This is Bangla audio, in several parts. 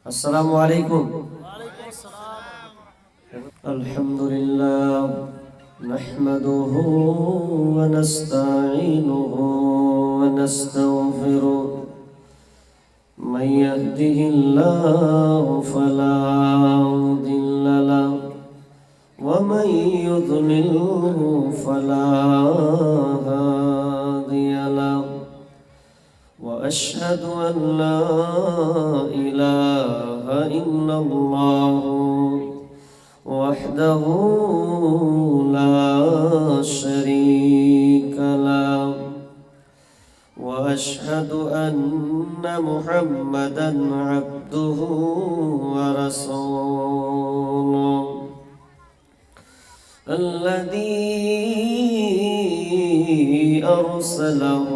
আসসালামু আলাইকুম। আলহামদুলিল্লাহ নাহমাদুহু ওয়া নাস্তাঈনুহু ওয়া নাস্তাগফিরুহ মান ইয়াহদিহিল্লাহু ফালা মুদিল্লা লাহু ওয়া মান ইউদ্লিলহু ফালা হাদিয়া লাহু وأشهد أن لا إله إلا الله وحده لا شريك له وأشهد أن محمدا عبده ورسوله الذي أرسله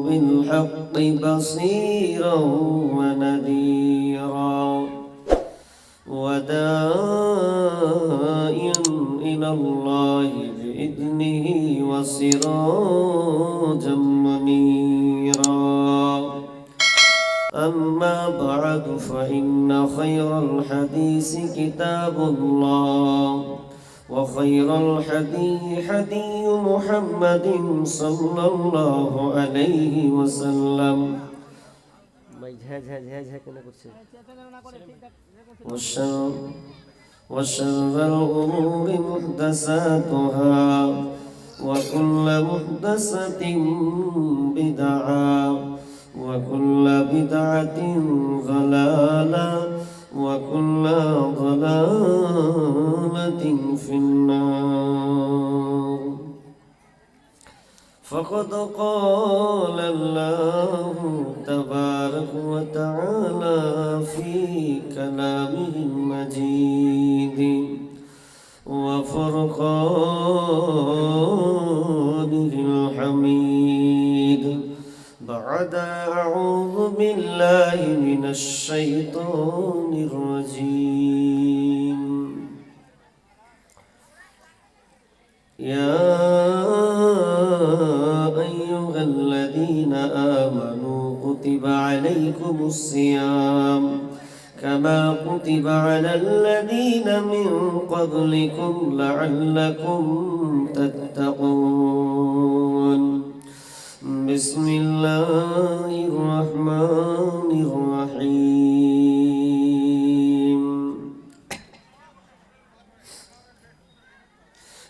بالحق بصيرا ونذيرا وداعيا إلى الله بإذنه وسراجا منيرا أما بعد فإن خير الحديث كتاب الله وخير الحدي حدي محمد صلى الله عليه وسلم وشر الأمور محدثاتها وكل محدثة بدعة وكل بدعة ضلالة وكل ضلالة في النار فقد قال الله تبارك وتعالى في كلامه المجيد وفرقانه الحميد بعد أعوذ بالله من الشيطان الرجيم يا أيها الذين آمنوا كتب عليكم الصيام كما كتب على الذين من قبلكم لعلكم تتقون بسم الله الرحمن الرحيم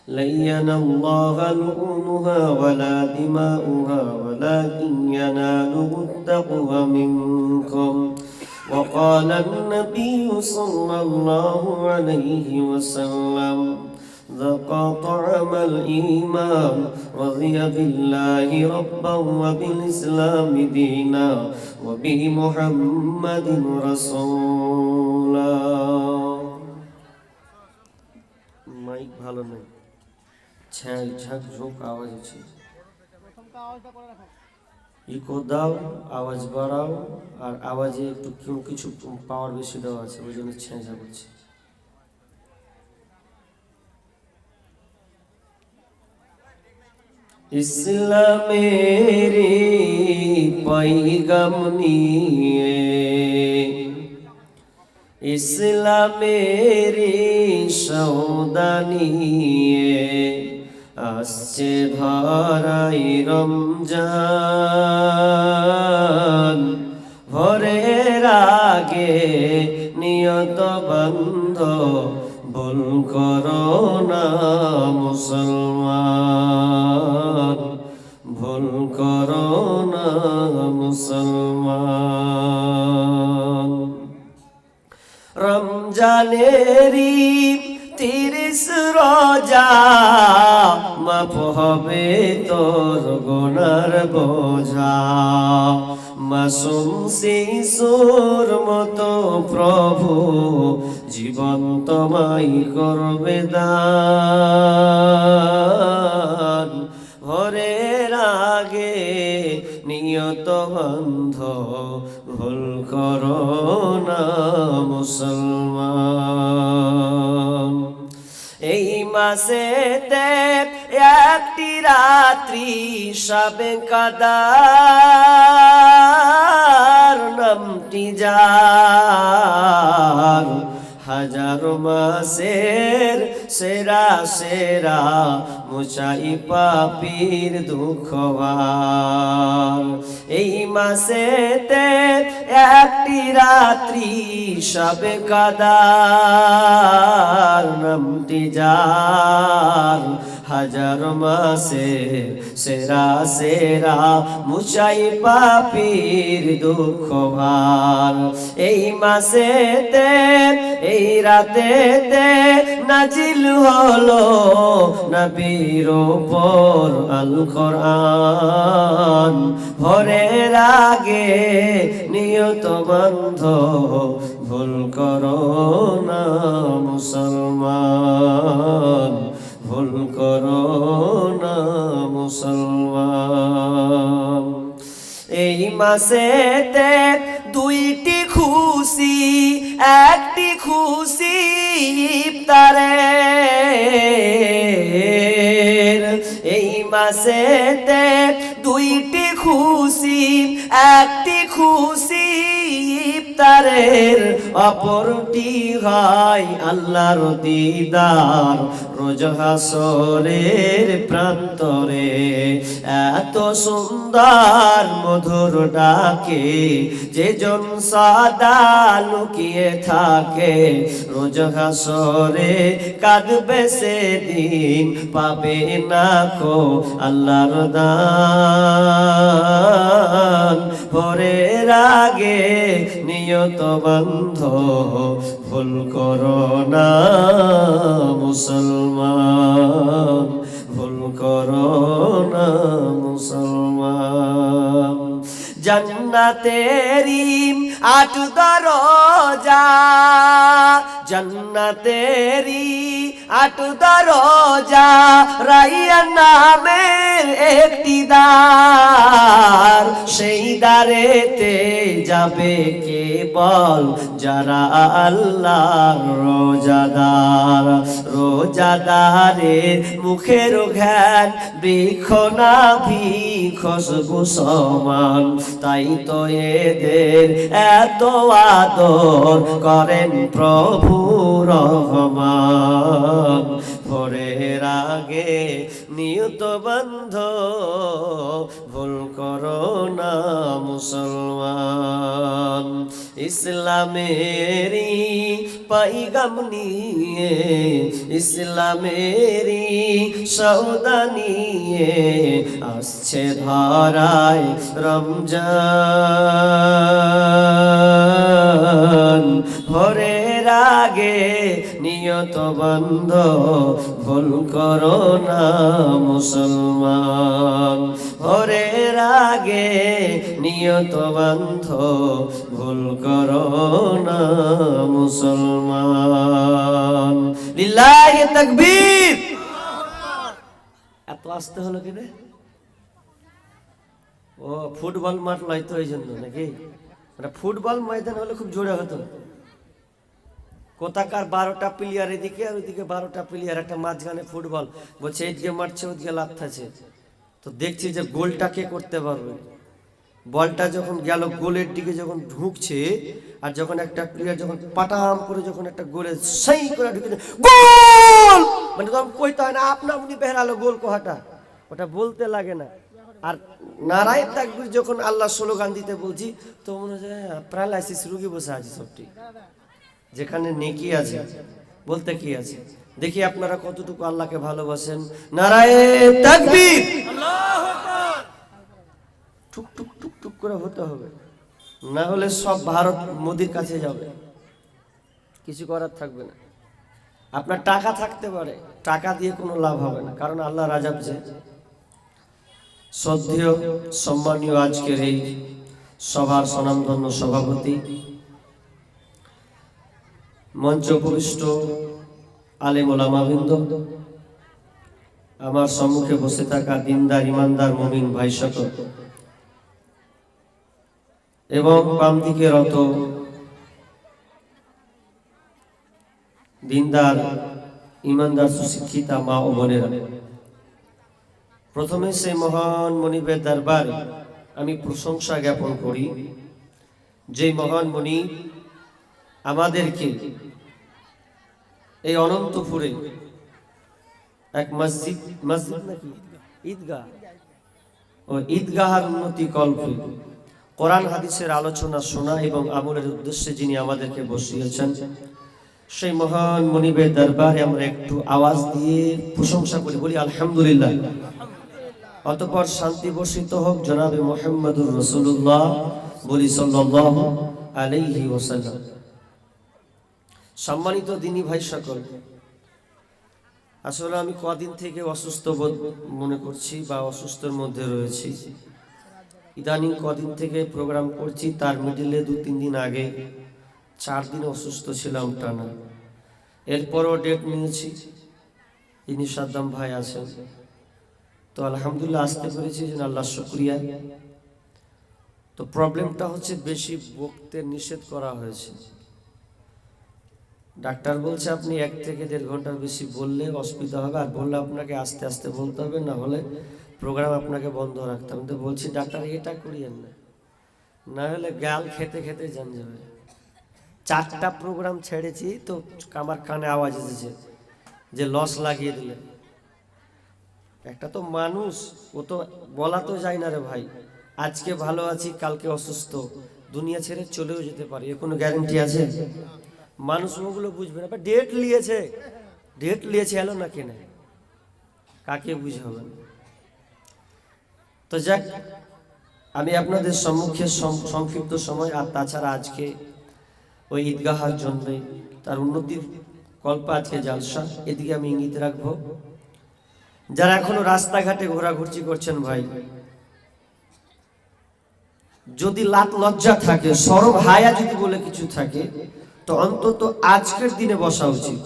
لن ينال الله لحومها ولا دماؤها ولكن يناله التقوى منكم وقال النبي صلى الله عليه وسلم ذاق طعم الإيمان رضي بالله ربا وبالإسلام دينا وبمحمد رسولا মাইক ভালো নেই, ছ্যাঁক ঝাঁক ঝোঁক আওয়াজ হচ্ছে। ইকো দাও, আওয়াজ বাড়াও, আর আওয়াজে একটু কেউ কিছু পাওয়ার বেশি দেওয়া আছে, ওই জন্য ছ্যাঁ ঝাঁক হচ্ছে। ইসলামের পয়গাম নিয়ে ইসলামের সওদা নিয়ে আসছে ধরাই রমজান ভোরের আগে নিয়ত বন্ধ ভুল করো না মুসলমান ভুল করো না মুসলমান রমজানেরই 30 রোজা মাফ হবে তোর গুনার বোঝা মাসুম শিশুর মতো প্রভু জীবন তোমায় করবে দান ভোরের আগে নিয়ত বন্ধ ভুল করো না মুসলমান এই মাসেতে একটি রাত্রি সবে কাদার নামটি যায় মাসের সেরা সেরা মুছাই পাপীর দুঃখ ভার। এই মাসেতে একটি রাত্রি সবে কাদার নামটি যার হাজার মাসে সেরা সেরা মুছাই পাপীর দুঃখ ভার। এই মাসেতে এই রাতেতে নাজিল হলো নবীর উপর আল কোরআন। ভোরের আগে নিয়ত বন্ধ ভুল করো না মুসলমান, ভুল করো না মুসলমান। এই মাসেতে দুইটি খুশি, একটি খুশি ইফতারের। এই মাসেতে দুইটি খুশি, একটি খুশি ইফতারের, অপরটি হয় আল্লাহর দিদার রোজ হাসরের প্রান্তরে। এত সুন্দর মধুর ডাকে যে জন সাদা লুকিয়ে থাকে, রোজ হাসরে কাঁদবে সেদিন পাবে না কো আল্লাহর দান। ভোরের আগে নিয়ত বন্ধ ভুল করো না মুসলমান, ভুল করো না মুসলমান। জান্নাতেরি ৮ দরজা, জান্নাতেরি ৮ দরজা, রাইয়ান নামের একটি দ্বার। সেই দ্বারেতে যাবে কেবল যারা আল্লাহর রোজাদার। রোজাদারের মুখের ঘ্রাণ বৃক্ষ নাভি খুশবু সমান, তাই তো এদের এত আদর করেন প্রভু রহমান। ভোরের আগে নিয়ত বন্ধ ভুল করো না মুসলমান। ইসলামেরি পাইগাম নিয়ে, ইসলামেরি সওদা নিয়ে আসছে ধরায় রমজান। ভোরের আগে নিয়ত বন্ধ ভুল করো না মুসলমান। ভোরের আগে নিয়ত বন্ধ ভুল করো না মুসলমান। লিল্লাহি তাকবীর। এত আসতে হলো কি রে? ও ফুটবল মাঠ লয় তো এই জন্য নাকি? ফুটবল ময়দান হলে খুব জোরে হতো। কোথাকার 12টা প্লেয়ার এদিকে আর ওইদিকে 12টা প্লেয়ার, একটা মাঝখানে ফুটবল, বলছে এইদিকে মারছে ওইদিকে লাথাছে। তো দেখছি যে গোলটা কে করতে পারবে। বলটা যখন গেল গোলের দিকে যখন ঢুকছে, আর যখন একটা প্লেয়ার যখন পাটাম করে যখন একটা গোলে সেই করে ঢুকে গোল, মানে তখন কইতে হয় না আপনা আপনি বেরালো গোল কোহাটা, ওটা বলতে লাগে না। আর নারায়ে তাকবীর যখন আল্লাহ স্লোগান দিতে বলছি, তো মনে হচ্ছে প্যারালাইসিস রোগী বসে আছে সবটি, যেখানে নেকি আছে বলতে কি আছে। দেখি আপনারা কতটুকু আল্লাহকে ভালোবাসেন। নারায়ে তাকবীর, আল্লাহু আকবার। টুক টুক টুক টুক করে হতে হবে, না হলে সব ভারত মোদির কাছে যাবে, কিছু করার থাকবে না। আপনার টাকা থাকতে পারে, টাকা দিয়ে কোনো লাভ হবে না, কারণ আল্লাহ রাজাব যে। শ্রদ্ধেয় সম্মানীয় আজকের এই সভার স্বনামধন্য সভাপতি, মঞ্চ উপবিষ্ট আলেম ওলামাবৃন্দ, আমার সম্মুখে বসে থাকা দিনদার ইমানদার মুমিন ভাই সকল, এবং বাম দিকে রত দিনদার ইমানদার সুশিক্ষিতা মা ও বোনেরা, প্রথমে সেই মহান মনিবের দরবারে আমি প্রশংসা জ্ঞাপন করি, যে মহান মনিব আমাদেরকে এই অনন্তপুরে এক মসজিদ নাকি ঈদগাহ, ও ঈদগাহার উন্নতি কল্পে কোরআন হাদিসের আলোচনা শোনা এবং আমলের উদ্দেশ্যে যিনি আমাদেরকে বসিয়েছেন, সেই মহান মনিবের দরবারে আমরা একটু আওয়াজ দিয়ে প্রশংসা করি, বলি আলহামদুলিল্লাহ। অতঃপর শান্তি বর্ষিত হোক জনাবে মুহাম্মদুর রাসূলুল্লাহ, বলি সাল্লাল্লাহু আলাইহি ওয়াসাল্লাম। সম্মানিত দিনী ভাই সকল, আসলে আমি কদিন থেকে অসুস্থ বোধ মনে করছি বা অসুস্থের মধ্যে রয়েছি। ইদানিং কদিন থেকে প্রোগ্রাম করছি, তার মিডিলে 2-3 দিন আগে 4 দিন অসুস্থ ছিলাম টানা। এরপরও ডেট নিয়েছি, ইনি সাদ্দাম ভাই আছেন, তো আলহামদুলিল্লাহ আসতে পেরেছি, আল্লাহ শুকরিয়া। তো প্রবলেমটা হচ্ছে বেশি বকতে নিষেধ করা হয়েছে। ডাক্তার বলছে আপনি 1 থেকে 1.5 ঘন্টার বেশি বললে অসুবিধা হবে, আর বললে আপনাকে আস্তে আস্তে বলতে হবে, না হলে প্রোগ্রাম আপনাকে বন্ধ রাখতে হবে। তো বলছি ডাক্তার এটা করিয়েন না, না হলে গাল খেতে খেতে জান যাবে। 4টা প্রোগ্রাম ছেড়েছি তো আমার কানে আওয়াজ এসেছে যে লস লাগিয়ে দিলেন। একটা তো মানুষ, ও তো বলা তো যায় না রে ভাই, আজকে ভালো আছি কালকে অসুস্থ, দুনিয়া ছেড়ে চলেও যেতে পারে, এর কোনো গ্যারান্টি আছে? মানুষ ওগুলো বুঝবে না। ডেট লিয়েছে এলো না কেন, কাকে বুঝাবেন? তো যাক, আমি আপনাদের সম্মুখে সংক্ষিপ্ত সময়, আর তাছাড়া আজকে ওই ঈদগাহার জন্য তার উন্নতির কল্প আজকে জালসা, এদিকে আমি ইঙ্গিত রাখবো। যারা এখনো রাস্তাঘাটে ঘোরাঘুরি করছেন ভাই, যদি লাত লজ্জা থাকে, শরম হায়া যদি বলে কিছু থাকে, তো অন্তত আজকের দিনে বসা উচিত।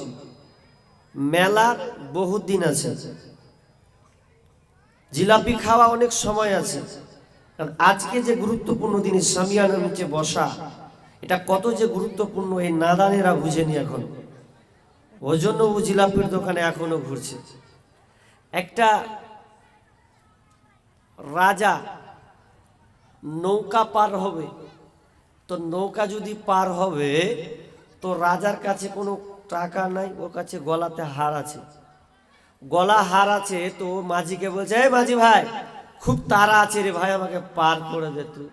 মেলা বহুত দিন আছে, জিলাপি খাওয়া অনেক সময় আছে, কারণ আজকে যে গুরুত্বপূর্ণ দিন সামিয়ানার নিচে বসা, এটা কত যে গুরুত্বপূর্ণ এই নাদানেরা বুঝেনি এখন, ওই জন্য ও জিলাপির দোকানে এখনো ঘুরছে। একটা রাজা নৌকা পার হবে, তো নৌকা যদি পার হবে তো রাজার কাছে কোনো টাকা নাই, ওর কাছে গলাতে হার আছে, গলা হার আছে। তো মাঝিকে বলছে, এই মাঝি ভাই, খুব তাড়া আছে রে ভাই, আমাকে পার করে দে তুই।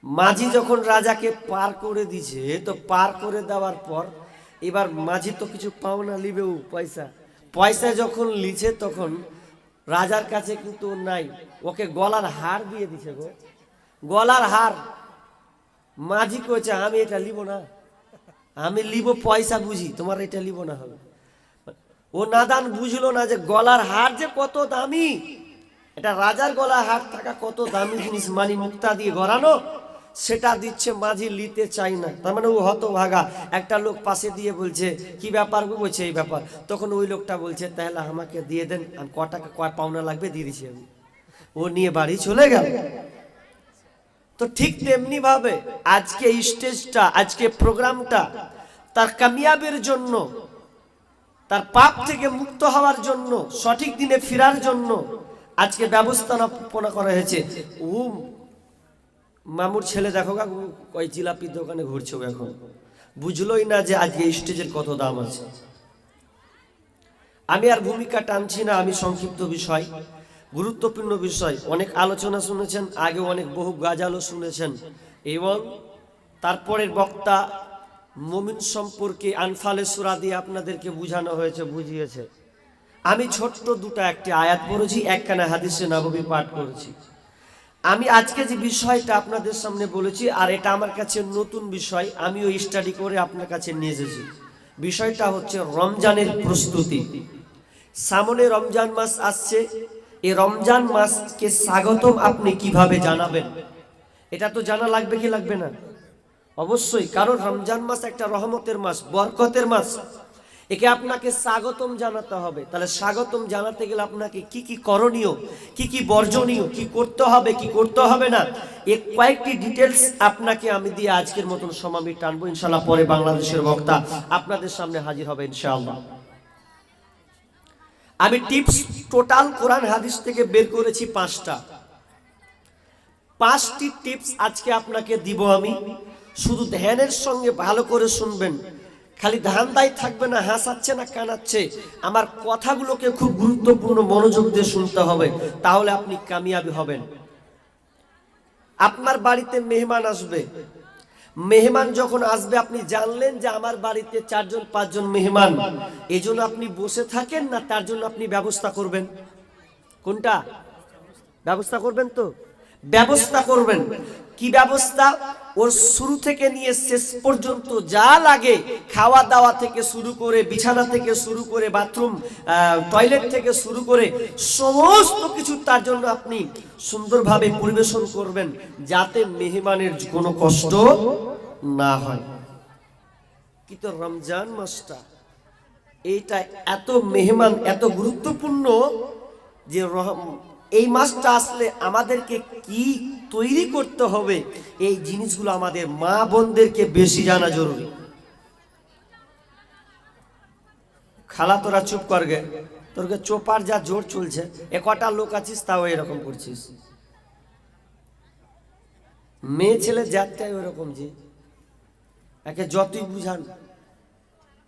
মাঝি যখন রাজাকে পার করে দিছে, তো পার করে দেওয়ার পর এবার মাঝি তো কিছু পাওনা লিবেও, পয়সা যখন লিছে, তখন রাজার কাছে কিন্তু নাই, ওকে গলার হার দিয়ে দিছে গো, গলার হার। মাঝি কইছে আমি এটা লিব না, আমি লিব পয়সা বুঝি, তোমার এটা লিব না হবে। ও নাদান বুঝলো না যে গলার হার যে কত দামি, এটা রাজার গলার হার থাকা কত দামি জিনিস, মানি মুক্তা দিয়ে গড়ানো, সেটা দিচ্ছে মাঝি, লিতে চাই না। তার মানে ও হতভাগা। একটা লোক পাশে দিয়ে বলছে কি ব্যাপার গো, বলছে এই ব্যাপার। তখন ওই লোকটা বলছে তাহলে আমাকে দিয়ে দেন, আর ক টাকা কয় পাওনা লাগবে দিয়ে দিছি আমি। ও নিয়ে বাড়ি চলে গেল। তো ঠিক তেমনি ভাবে আজকে স্টেজটা, আজকে প্রোগ্রামটা তার কামিয়াবের জন্য, তার পাপ থেকে মুক্ত হওয়ার জন্য, সঠিক দিনে ফেরার জন্য আজকে ব্যবস্থাপনা করা হয়েছে। ও মামুর ছেলে দেখো গা, ওই জিলাপির দোকানে ঘুরছে, এখন বুঝলোই না যে আজকে স্টেজের কত দাম আছে। আমি আর ভূমিকা টানছি না, আমি সংক্ষিপ্ত বিষয়, গুরুত্বপূর্ণ বিষয়, অনেক আলোচনা শুনেছেন, আগে অনেক বহু গাজালও শুনেছেন, এবং তারপরের বক্তা মুমিন সম্পর্কে আনফালে সূরা দিয়ে আপনাদেরকে বুঝানো হয়েছে, বুঝিয়েছে। আমি ছোট্ট একটি আয়াত পড়েছি, একখানা হাদিসে নববী পাঠ করেছি। আমি আজকে যে বিষয়টা আপনাদের সামনে বলেছি, আর এটা আমার কাছে নতুন বিষয়, আমিও স্টাডি করে আপনার কাছে নিয়ে এসেছি। বিষয়টা হচ্ছে রমজানের প্রস্তুতি। সামনে রমজান মাস আসছে, এই রমজান মাসকে স্বাগতম আপনি কিভাবে জানাবেন, এটা তো জানা লাগবে কি লাগবে না? অবশ্যই, কারণ রমজান মাস একটা রহমতের মাস, বরকতের মাস, একে আপনাকে স্বাগতম জানাতে হবে। তাহলে স্বাগতম জানাতে গেলে আপনাকে কি কি করণীয়, কি কি বর্জনীয়, কি করতে হবে, কি করতে হবে না, এই কয়েকটি ডিটেলস আপনাকে আমি দিয়ে আজকের মতন সমাবেশ টানবো। ইনশাআল্লাহ পরে বাংলাদেশের বক্তা আপনাদের সামনে হাজির হবে ইনশাআল্লাহ। আমি টিপস টোটাল কোরআন হাদিস থেকে বের করেছি 5টি টিপস আজকে আপনাকে দিব। আমি শুধু ধ্যানের সঙ্গে ভালো করে শুনবেন, খালি ধান্দাই থাকবে না, হাসাচ্ছে না কানাচ্ছে। আমার কথাগুলোকে খুব গুরুত্বপূর্ণ মনোযোগ দিয়ে শুনতে হবে, তাহলে আপনি কামিয়াবি হবেন। আপনার বাড়িতে মেহমান আসবে, মেহমান যখন আসবে আপনি জানলেন যে আমার বাড়িতে 4 জন 5 জন মেহমান, এই জন্য আপনি বসে থাকেন না তার জন্য আপনি ব্যবস্থা করবেন? কোনটা ব্যবস্থা করবেন? তো ব্যবস্থা করবেন। কি ব্যবস্থা? ওর শুরু থেকে নিয়ে শেষ পর্যন্ত যা লাগে, খাওয়া দাওয়া থেকে শুরু করে, বিছানা থেকে শুরু করে, বাথরুম টয়লেট থেকে শুরু করে সমস্ত কিছু তার জন্য আপনি সুন্দরভাবে পরিবেশন করবেন, যাতে মেহমানের কোনো কষ্ট না হয়। কিন্তু রমজান মাসটা এইটা এত মেহমান, এত গুরুত্বপূর্ণ যে এই মাসটা আসলে আমাদেরকে কি তৈরি করতে হবে, এই জিনিসগুলো আমাদের মা বোনদেরকে বেশি জানা জরুরি। খালা তোরা চুপ করগে, তোরকে চোপার যা জোর চলছে, কটা লোক আছিস তাও এরকম করছিস। মেয়ে ছেলে জাতটাই ওরকম যে একে যতই বুঝান।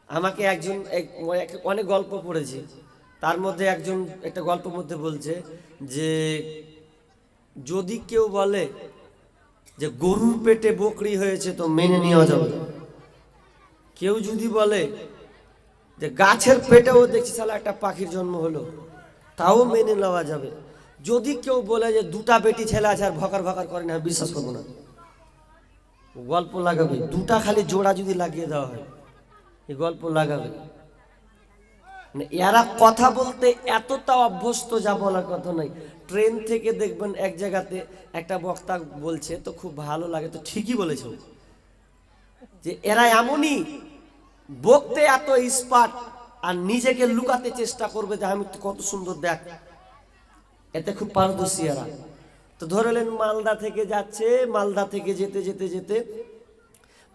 আমাকে একজন অনেক গল্প পড়েছি, তার মধ্যে একজন একটা গল্পের মধ্যে বলছে যে যদি কেউ বলে যে গরুর পেটে বকরি হয়েছে তো মেনে নেওয়া যাবে, কেউ যদি বলে যে গাছের পেটেও দেখছি সালা একটা পাখির জন্ম হলো, তাও মেনে নেওয়া যাবে। যদি কেউ বলে যে 2টা বেটি ছেলে আছে আর ভকার ভকার করে না, বিশ্বাস করবো না। গল্প লাগাবে, 2টা খালি জোড়া যদি লাগিয়ে দেওয়া হয়, এই গল্প লাগাবে। এরা কথা বলতে এতটা অভ্যস্ত, যা বলার কথা নাই। ট্রেন থেকে দেখবেন এক জায়গাতে একটা বক্তা বলছে তো খুব ভালো লাগে, তো ঠিকই বলেছে যে এরা এমনই বকতে এত স্পার্ট, আর নিজেকে লুকাতে চেষ্টা করবে যে আমি কত সুন্দর দেখ, এতে খুব পারদর্শী এরা। তো ধরলেন মালদা থেকে যাচ্ছে, মালদা থেকে যেতে যেতে যেতে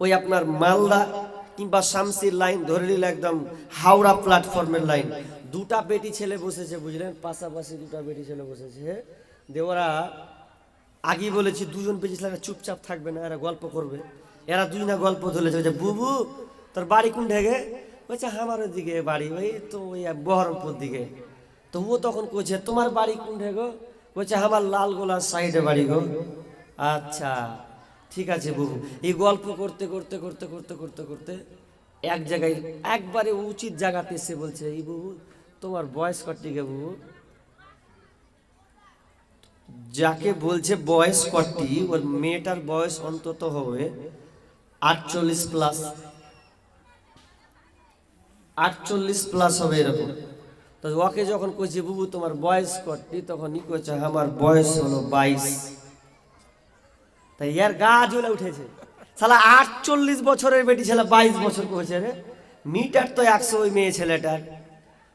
ওই আপনার মালদা কিংবা শামসির লাইন ধরে নিল, একদম হাওড়া প্ল্যাটফর্মের লাইন। 2টা বেটি ছেলে বসেছে, বুঝলেন, পাশাপাশি 2টা বেটি ছেলে বসেছে। দেওরা আগে বলেছি 2 জন বেটি ছেলে চুপচাপ থাকবে না, এরা গল্প করবে। এরা 2 না গল্প ধরেছে, বুবু তোর বাড়ি কোন ঢেকে? বলছে আমার দিকে বাড়ি, ওই তো ওই বহরমপুর দিকে। তো ও তখন কইছে তোমার বাড়ি কোন ঢেগো? বলছে আমার লালগোলার সাইডে বাড়ি গো। আচ্ছা ঠিক আছে বাবু। এই গল্প করতে করতে করতে করতে করতে করতে এক জায়গায় একবারে উচিত জায়গাতে এসে বলছে, এই বাবু তোমার বয়স কটি গে বাবু? যাকে বলছে বয়স কটি, ওর মেয়েটার বয়স অন্তত হবে 48 প্লাস, 48 প্লাস হবে এরকম। তো ওকে যখন কইছে বাবু তোমার বয়স কটি, তখন ই কইছে আমার বয়স হলো 22। তাই এর গা জ্বলে উঠেছে, শালা 48 বছরের বেটি ছেলে 22 বছর করেছে রে, মিটার তো 100 ওই মেয়ে ছেলেটার।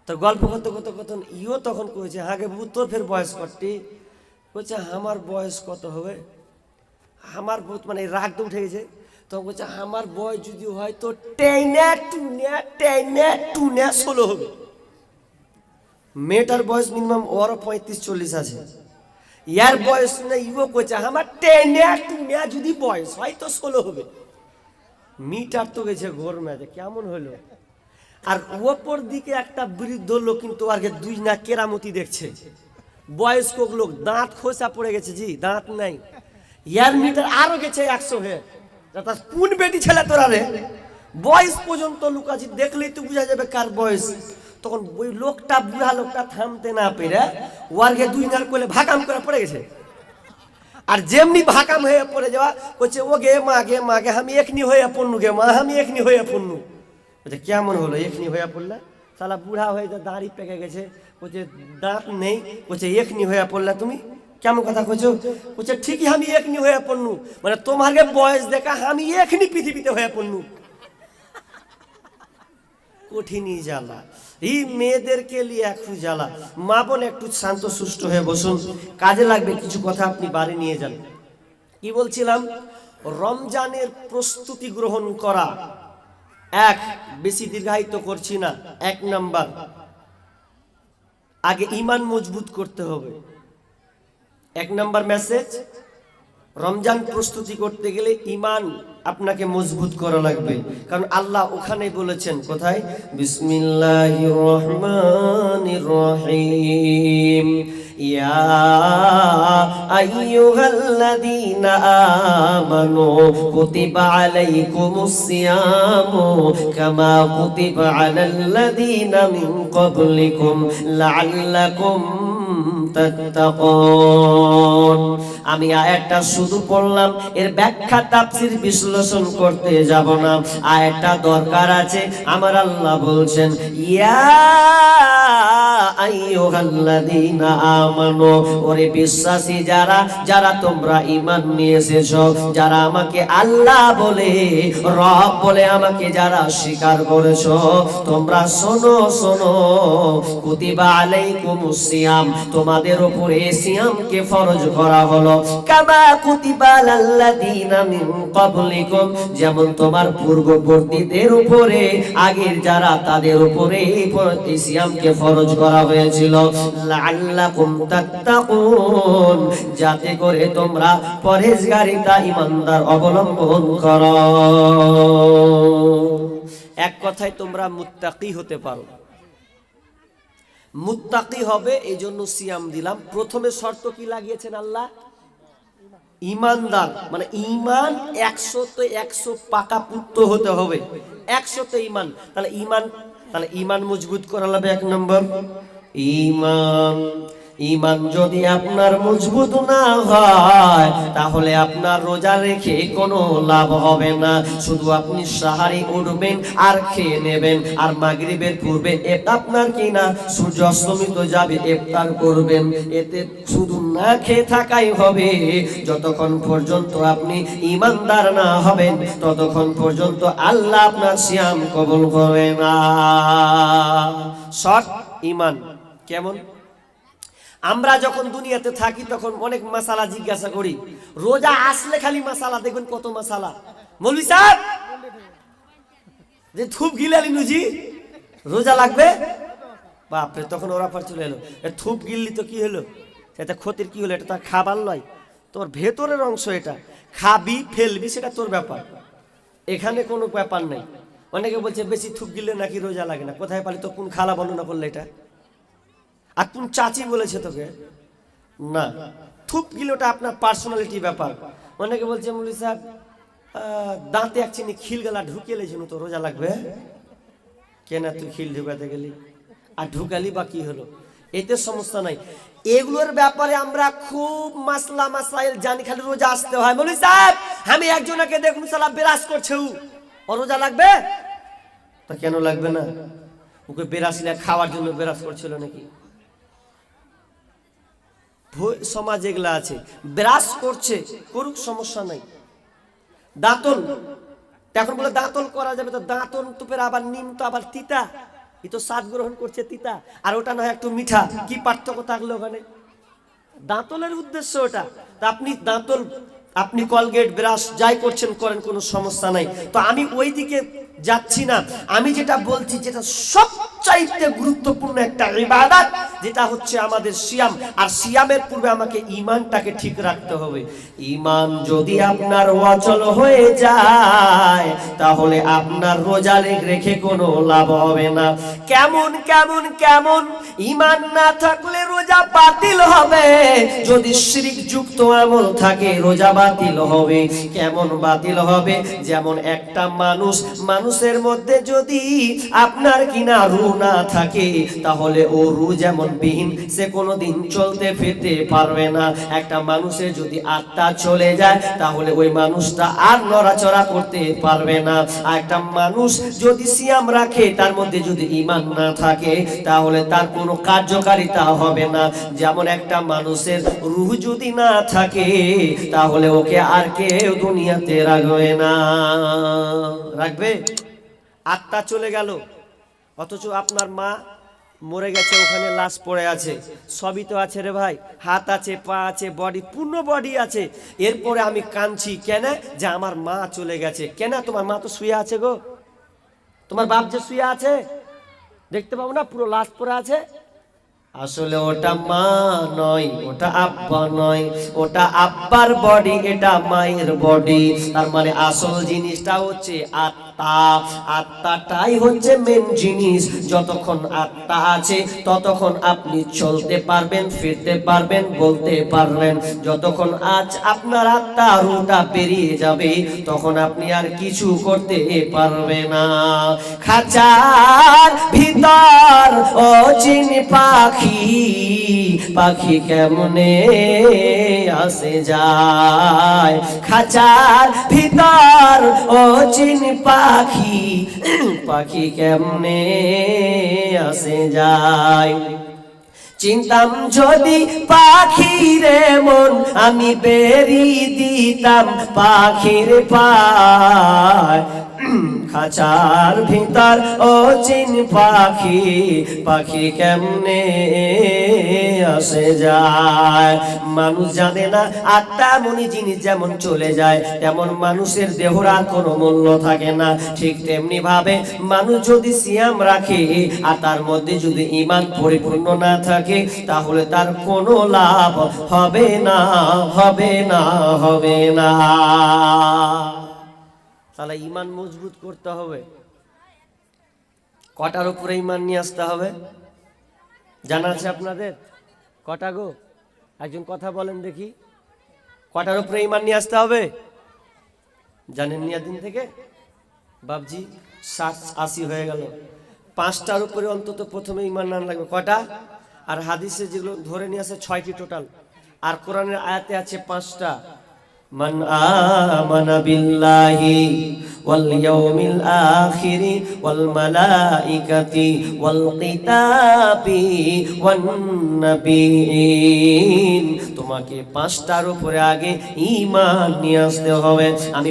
তো গল্প করতে করতে কত ইও তখন কইছে হ্যাঁ গে বাবু তোর ফের বয়স কটি? বলছে আমার বয়স কত হবে, আমার মানে রাগ তো উঠে গেছে। তখন বলছে আমার বয়স যদি হয় তো টেনে টুনে 16 হবে। মেয়েটার বয়স মিনিমাম ওরও 35-40 আছে, ইয়ার বয়স না ইও কইছে আমার টেনে টুনে যদি বয়স হয় তো 16 হবে। মিটার তো গেছে ঘোর ম্যাচে, কেমন হলো। আর ওপর দিকে একটা বৃদ্ধ লোক কিন্তু আগে 2 না কেরামতি দেখছে, বয়স্ক লোক, দাঁত খোসা পড়ে গেছে, জি দাঁত নাই। ইয়ার মিটার আরো গেছে 100 হে। কোন বেটি ছেলে তোরা রে, বয়স পর্যন্ত লুকাচ্ছি, দেখলেই তো বোঝা যাবে কার বয়স। তখন ওই লোকটা, বুড়া লোকটা থামতে না পেরে ওয়ার্গে 2 নার কোলে ভাকাম করে পড়ে গেছে। আর যেমনি ভাকাম হয়ে পড়ে যাওয়া বলছে ও গে মা গে আমি এখনি হয়ে পড়নু গে মা, আমি এখনি হয়ে পড়নু। বলছে কেমন হলো এখনি হয়ে পড়লা? শালা বুড়া হয়ে দাঁড়ি পেকে গেছে, বলছে দাঁত নেই, বলছে এখনি হয়ে পড়লা তুমি, কেমন কথা কইছো? বলছে ঠিকই আমি এখনি হয়ে পড়নু, মানে তোমাকে বয়স দেখা আমি এখনি পৃথিবীতে হয়ে পড়নু। কঠিনই জ্বালা, এই মেয়েদেরকে নিয়ে একটু জ্বালা। মা বোন একটু শান্ত সুষ্ঠ হয়ে বসুন, কাজে লাগবে কিছু কথা আপনি বাড়ি নিয়ে যান। কি বলছিলাম? রমজানের প্রস্তুতি গ্রহণ করা। বেশি দীর্ঘায়িত করছি না। 1 নাম্বার, আগে ঈমান মজবুত করতে হবে। 1 নাম্বার মেসেজ, রমজান প্রস্তুতি করতে গেলে ঈমান আপনাকে মজবুত করা লাগবে, কারণ আল্লাহ ওখানে বলেছেন, কোথায়? বিসমিল্লাহির রহমানির রহিম, ইয়া আইয়ুহাল্লাযীনা আমানু কুতিবা আলাইকুমুস সিয়ামু কামা কুতিবা আলাল্লাযীনা মিন ক্বাবলিকুম লাআল্লাকুম তাত্তাকুন। আমি আয়াতটা শুধু পড়লাম, এর ব্যাখ্যা তাফসীর বিশ্লেষণ করতে যাব না। আয়াতটা দরকার আছে। আমার আল্লাহ বলছেন, ইয়া আইয়ুহাল্লাযীনা আমানু, ওরে বিশ্বাসী যারা, যারা তোমরা ঈমান নিয়ে এসেছো, যারা আমাকে আল্লাহ বলে, রব বলে আমাকে যারা স্বীকার করেছো, তোমরা শোনো শোনো, কুতিবা আলাইকুমুস সিয়াম, তোমাদের উপরে সিয়ামকে ফরজ করা হলো, কামা কুতিবা আলাল্লাযীনা মিন ক্বাবলিকুম, যেমন তোমার পূর্ববর্তীদের উপরে, আগের যারা, তাদের উপরে এই সিয়ামকে ফরজ করা হয়েছিল, লাআল্লাকুম তাত্তাকুন, যাতে করে তোমরা পরহেজগারিতা ঈমানদার অবলম্বন করো। এক কথায় তোমরা মুত্তাকি হতে পারো। মুত্তাকি হবে এই জন্য সিয়াম দিলাম। প্রথমে শর্ত কি লাগিয়েছেন আল্লাহ? ঈমানদার, মানে ঈমান 100 পাকাপুক্ত হতে হবে। 100 ঈমান, তাহলে ঈমান মজবুত করা লাগবে। এক নম্বর ঈমান। ঈমান যদি আপনার মজবুত না হয়, তাহলে আপনার রোজা রেখে কোনো লাভ হবে না। শুধু আপনি সাহারি উঠবেন আর খেয়ে নেবেন, আর মাগরিবের পূর্বে আপনার কি না সূর্য অস্তমিত যাবে, ইফতার করবেন। এতে শুধু না খেয়ে থাকাই হবে। যতক্ষণ পর্যন্ত আপনি ঈমানদার না হবেন, ততক্ষণ পর্যন্ত আল্লাহ আপনার সিয়াম কবুল করবে না। শর্ত ঈমান। কেমন? আমরা যখন দুনিয়াতে থাকি তখন অনেক মাসালা জিজ্ঞাসা করি, রোজা আসলে খালি মাসালা, দেখবেন কত মাসালা। মৌলভী সাহেব, যে থুপ গিলালি নুজি, রোজা লাগবে? বাপরে, তখন ওরা পর চলে এলো, থুপ গিললি তো কি হলো, সেটা ক্ষতির কি হলো? এটা তো খাবার লয়, তোর ভেতরের অংশ, এটা খাবি ফেলবি সেটা তোর ব্যাপার, এখানে কোনো ব্যাপার নেই। অনেকে বলছে বেশি থুপ গিললে নাকি রোজা লাগে না। কোথায় পালি? তো কোন খালা বর্ণনা করলে এটা? আর কোন চাচি বলেছে তোকে? না, থুপ গিলোটা আপনার পার্সোনালিটি ব্যাপার। অনেকে বলছে মৌলভী সাহেব দাঁতে এক চিনি খিল গেলা ঢুকিয়ে লেছিল, তো রোজা লাগবে কেন? তুই খিল ঢুকাতে গেলি আর ঢুকালি বা কি হলো? এতে সমস্যা নাই। এগুলোর ব্যাপারে আমরা খুব মাসলা মাসাইল জানি, খালি রোজা আসতে হয়। মৌলভী সাহেব, আমি একজনকে দেখুন সালা বেরাস করছে, ও রোজা লাগবে? তা কেন লাগবে না? ওকে বেরাস খাওয়ার জন্য বেরাস করছিল নাকি? সমাজ এগুলা আছে, ব্রাশ করছে, করুক, সমস্যা নাই। দাঁতন, এখন বলে দাঁতন করা যাবে, তো দাঁতন তো ফের আবার নিম তো আবার তিতা, ই তো স্বাদ গ্রহণ করছে তিতা, আর ওটা নয় একটু মিঠা, কি পার্থক্য থাকলো ওখানে? দাঁতলের উদ্দেশ্য ওটা। তা আপনি দাঁতল, আপনি কলগেট ব্রাশ যাই করছেন করেন, কোনো সমস্যা নাই। তো আমি ওই দিকে যাচ্ছি না। আমি যেটা বলছি, যেটা সবচাইতে গুরুত্বপূর্ণ একটা ইবাদত, যেটা হচ্ছে আমাদের সিয়াম। আর সিয়ামের পূর্বে আমাকে ঈমানটাকে ঠিক রাখতে হবে। ঈমান যদি আপনার অচল হয়ে যায়, তাহলে আপনার রোজা রেখে কোনো লাভ হবে না। কেমন কেমন কেমন ঈমান না থাকলে রোজা বাতিল হবে। যদি শিরক যুক্ত আমল থাকে, রোজা বাতিল হবে। কেমন বাতিল হবে? যেমন একটা মানুষের মধ্যে যদি আপনার কিনা রূহ না থাকে, তাহলে ও রূহ যেমন বিহীন, সে কোনোদিন চলতে ফিরতে পারবে না। একটা মানুষের যদি আত্মা চলে যায়, তাহলে ওই মানুষটা আর নড়াচড়া করতে পারবে না। আর একটা মানুষ যদি সিয়াম রাখে, তার মধ্যে যদি ঈমান না থাকে, তাহলে তার কোনো কার্যকারিতা হবে না। যেমন একটা মানুষের রূহ যদি না থাকে, তাহলে ওকে আর কেউ দুনিয়াতে রাখবে না। রাখবে? আত্মা চলে গেল, অথচ আপনার মা মরে গেছে, ওখানে লাশ পড়ে আছে, সবই তো আছে রে ভাই, হাত আছে, পা আছে, বডি, পূর্ণ বডি আছে। এরপরে আমি কাঁদছি কেন? যে আমার মা চলে গেছে। কেন? তোমার মা তো শুয়ে আছে গো, তোমার বাপ যে শুয়ে আছে, দেখতে পাবো না পুরো লাশ পড়ে আছে? আসলে ওটা মা নয়, ওটা আব্বা নয়, ওটা আব্বার বডি, এটা মায়ের বডি। তার মানে আসল জিনিসটা হচ্ছে আত্মা। আত্মাটাই হচ্ছে মেন জিনিস। যতক্ষণ আত্মা আছে ততক্ষণ আপনি চলতে পারবেন, ফিরতে পারবেন, বলতে পারবেন। যতক্ষণ আজ আপনার আত্মা রুটা বেরিয়ে যাবে তখন আপনি আর কিছু করতে পারবেন না। খাঁচার ভিতর ও চিনি পাখি, পাখি কেমনে আসে যায়। খাঁচার ভিতর ও চিনি পাখি, পাখি কেমনে আসে যায়। চিন্তাম যদি পাখিরে মন, আমি বেরি দিতাম পাখির পায়। খাঁচার ভিতর ও চিন পাখি, পাখি কেমনে আসে যায়। মানুষ জানে না আত্মা মনি জিনিস যেমন চলে যায় তেমন মানুষের দেহর আর কোনো মূল্য থাকে না। ঠিক তেমনি ভাবে মানুষ যদি সিয়াম রাখে আর তার মধ্যে যদি ঈমান পরিপূর্ণ না থাকে তাহলে তার কোনো লাভ হবে না, হবে না, হবে না। তাহলে ঈমান মজবুত করতে হবে। কটার উপরে ঈমান নিয়ে আসতে হবে জানা আছে আপনাদের? কটা গো? একজন কথা বলেন দেখি, কটার উপরে ঈমান নিয়ে আসতে হবে জানেন নি দিন থেকে? বাবজি 60-80 হয়ে গেল। 5টার উপরে অন্তত প্রথমে ঈমান আনা লাগবে। কটা? আর হাদিসে যেগুলো ধরে নিয়ে আসে 6টি টোটাল, আর কোরআনের আয়াতে আছে 5টা। মান আমানা বিল্লাহি ওয়াল ইয়াউমিল আখিরি ওয়াল মালাইকাতি ওয়াল কিতাবি ওয়ান নাবিয়িন। তোমাকে 5টার উপরে আগে ঈমান নিয়ে আসতে হবে। আমি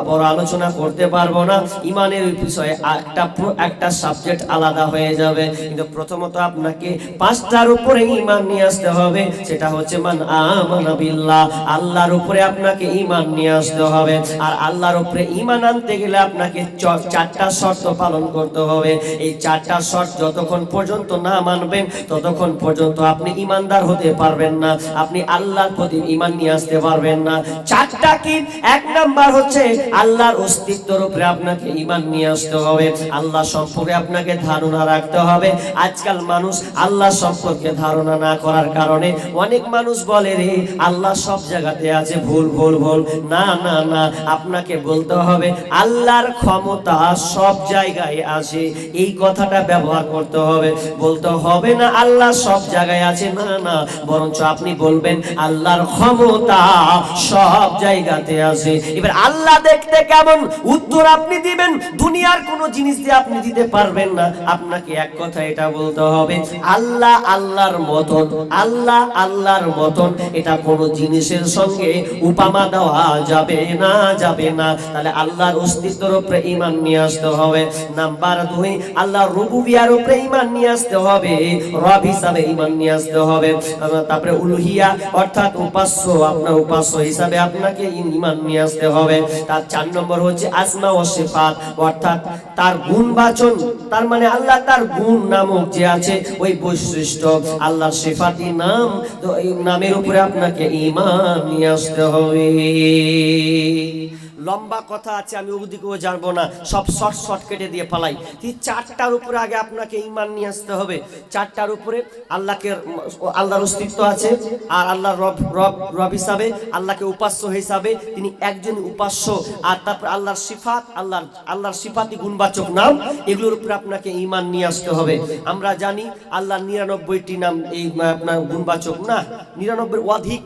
বড় আলোচনা করতে পারবো না, ঈমানের বিষয়ে একটা সাবজেক্ট আলাদা হয়ে যাবে, কিন্তু প্রথমত আপনাকে 5টার উপরে ঈমান নিয়ে আসতে হবে। সেটা হচ্ছে মান আমানা বিল্লাহ, আল্লাহর উপরে আপনাকে ঈমান নিয়ে আসতে হবে। আর আল্লাহর উপরে ঈমান আনতে গেলে আপনাকে 4টা শর্ত পালন করতে হবে। এই 4টা শর্ত যতক্ষণ পর্যন্ত না মানবেন ততক্ষণ পর্যন্ত আপনি ঈমানদার হতে পারবেন না, আপনি আল্লাহর প্রতি ঈমান নিয়ে আসতে পারবেন না। 4টা কি? 1 নাম্বার হচ্ছে আল্লাহর অস্তিত্বের উপরে আপনাকে ঈমান নিয়ে আসতে হবে। আল্লাহ সম্পর্কে আপনাকে ধারণা রাখতে হবে। আজকাল মানুষ আল্লাহ সম্পর্কে ধারণা না করার কারণে অনেক মানুষ বলে রে আল্লাহ সব জায়গাতে আছে। ভুল ভুল ভুল। না না না, আপনাকে বলতে হবে আল্লাহর ক্ষমতা সব জায়গায় আছে, এই কথাটা ব্যবহার করতে হবে। বলতে হবে না আল্লাহ সব জায়গায় আছে, না না, বরঞ্চ আপনি বলবেন আল্লাহর ক্ষমতা সব জায়গাতে আছে। এবার আল্লাহ দেখতে কেমন উত্তর আপনি দিবেন, দুনিয়ার কোনো জিনিস দিয়ে আপনি দিতে পারবেন না। আপনাকে এক কথা এটা বলতে হবে আল্লাহ আল্লাহর মতন, আল্লাহ আল্লাহর মতন, এটা কোনো জিনিসের সঙ্গে উপমা দেওয়া যাবে না, যাবে না। তাহলে আল্লাহর অস্তিত্বের উপরে ঈমান নিয়ে আসতে হবে। নাম্বার 2, আল্লাহর রুবুবিয়ার উপরে ঈমান নিয়ে আসতে হবে, রব হিসাবে ঈমান নিয়ে আসতে হবে। তারপরে উলুহিয়া অর্থাৎ উপাস্য, আপনার উপাস্য হিসাবে আপনাকে ঈমান নিয়ে আসতে হবে। তার 4 নম্বর হচ্ছে আসমা ও সিফাত, অর্থাৎ তার গুণবাচন, তার মানে আল্লাহ তার গুণ নামক যে আছে ওই বৈশিষ্ট্য, আল্লাহর সিফাতি নাম, তো এই নামের উপরে আপনাকে ঈমান নিয়ে আসতে হবে। লম্বা কথা আছে, আমি ওদিকেও জানবো না, সব শর্ট কেটে দিয়ে পালাই। 4টার উপরে আগে আপনাকে ঈমান নিয়ে আসতে হবে। 4টার উপরে আল্লাহর অস্তিত্ব আছে, আর আল্লাহর রব হিসাবে, আল্লাহকে উপাস্য হিসাবে, তিনি একজন উপাস্য। আর তারপর আল্লাহর সিফাত, আল্লাহর সিফাতি গুণবাচক নাম, এগুলোর উপরে আপনাকে ঈমান নিয়ে আসতে হবে। আমরা জানি আল্লাহর 99টি নাম এই আপনার গুণবাচক না, 99 অধিক,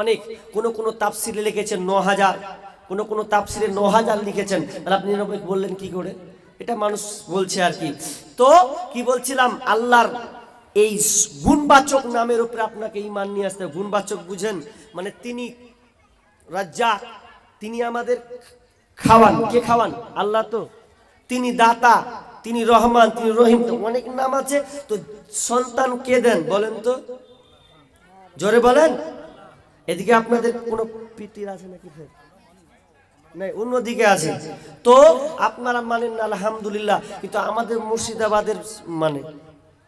অনেক। কোন তাফসিরে লিখেছেন 9000, কোন তাফসিরে 9000 লিখেছেন। তাহলে আপনি 99 বললেন কি করে? এটা মানুষ বলছে আর কি। তো কি বলছিলাম, আল্লাহর এই গুণবাচক নামের উপরে আপনাকে ঈমান নিয়ে আসতে। গুণবাচক বুঝেন মানে তিনি রাজ্জাক, তিনি আমাদের খাওয়ান। কে খাওয়ান? আল্লাহ। তো তিনি দাতা, তিনি রহমান, তিনি রহিম, তো অনেক নাম আছে। তো সন্তান কে দেন বলেন তো, জোরে বলেন। এদিকে আপনাদের কোনো পিতির আছে নাকি? নাই, অন্যদিকে আছে। তো আপনারা মানেন না আলহামদুলিল্লাহ, কিন্তু আমাদের মুর্শিদাবাদের মানে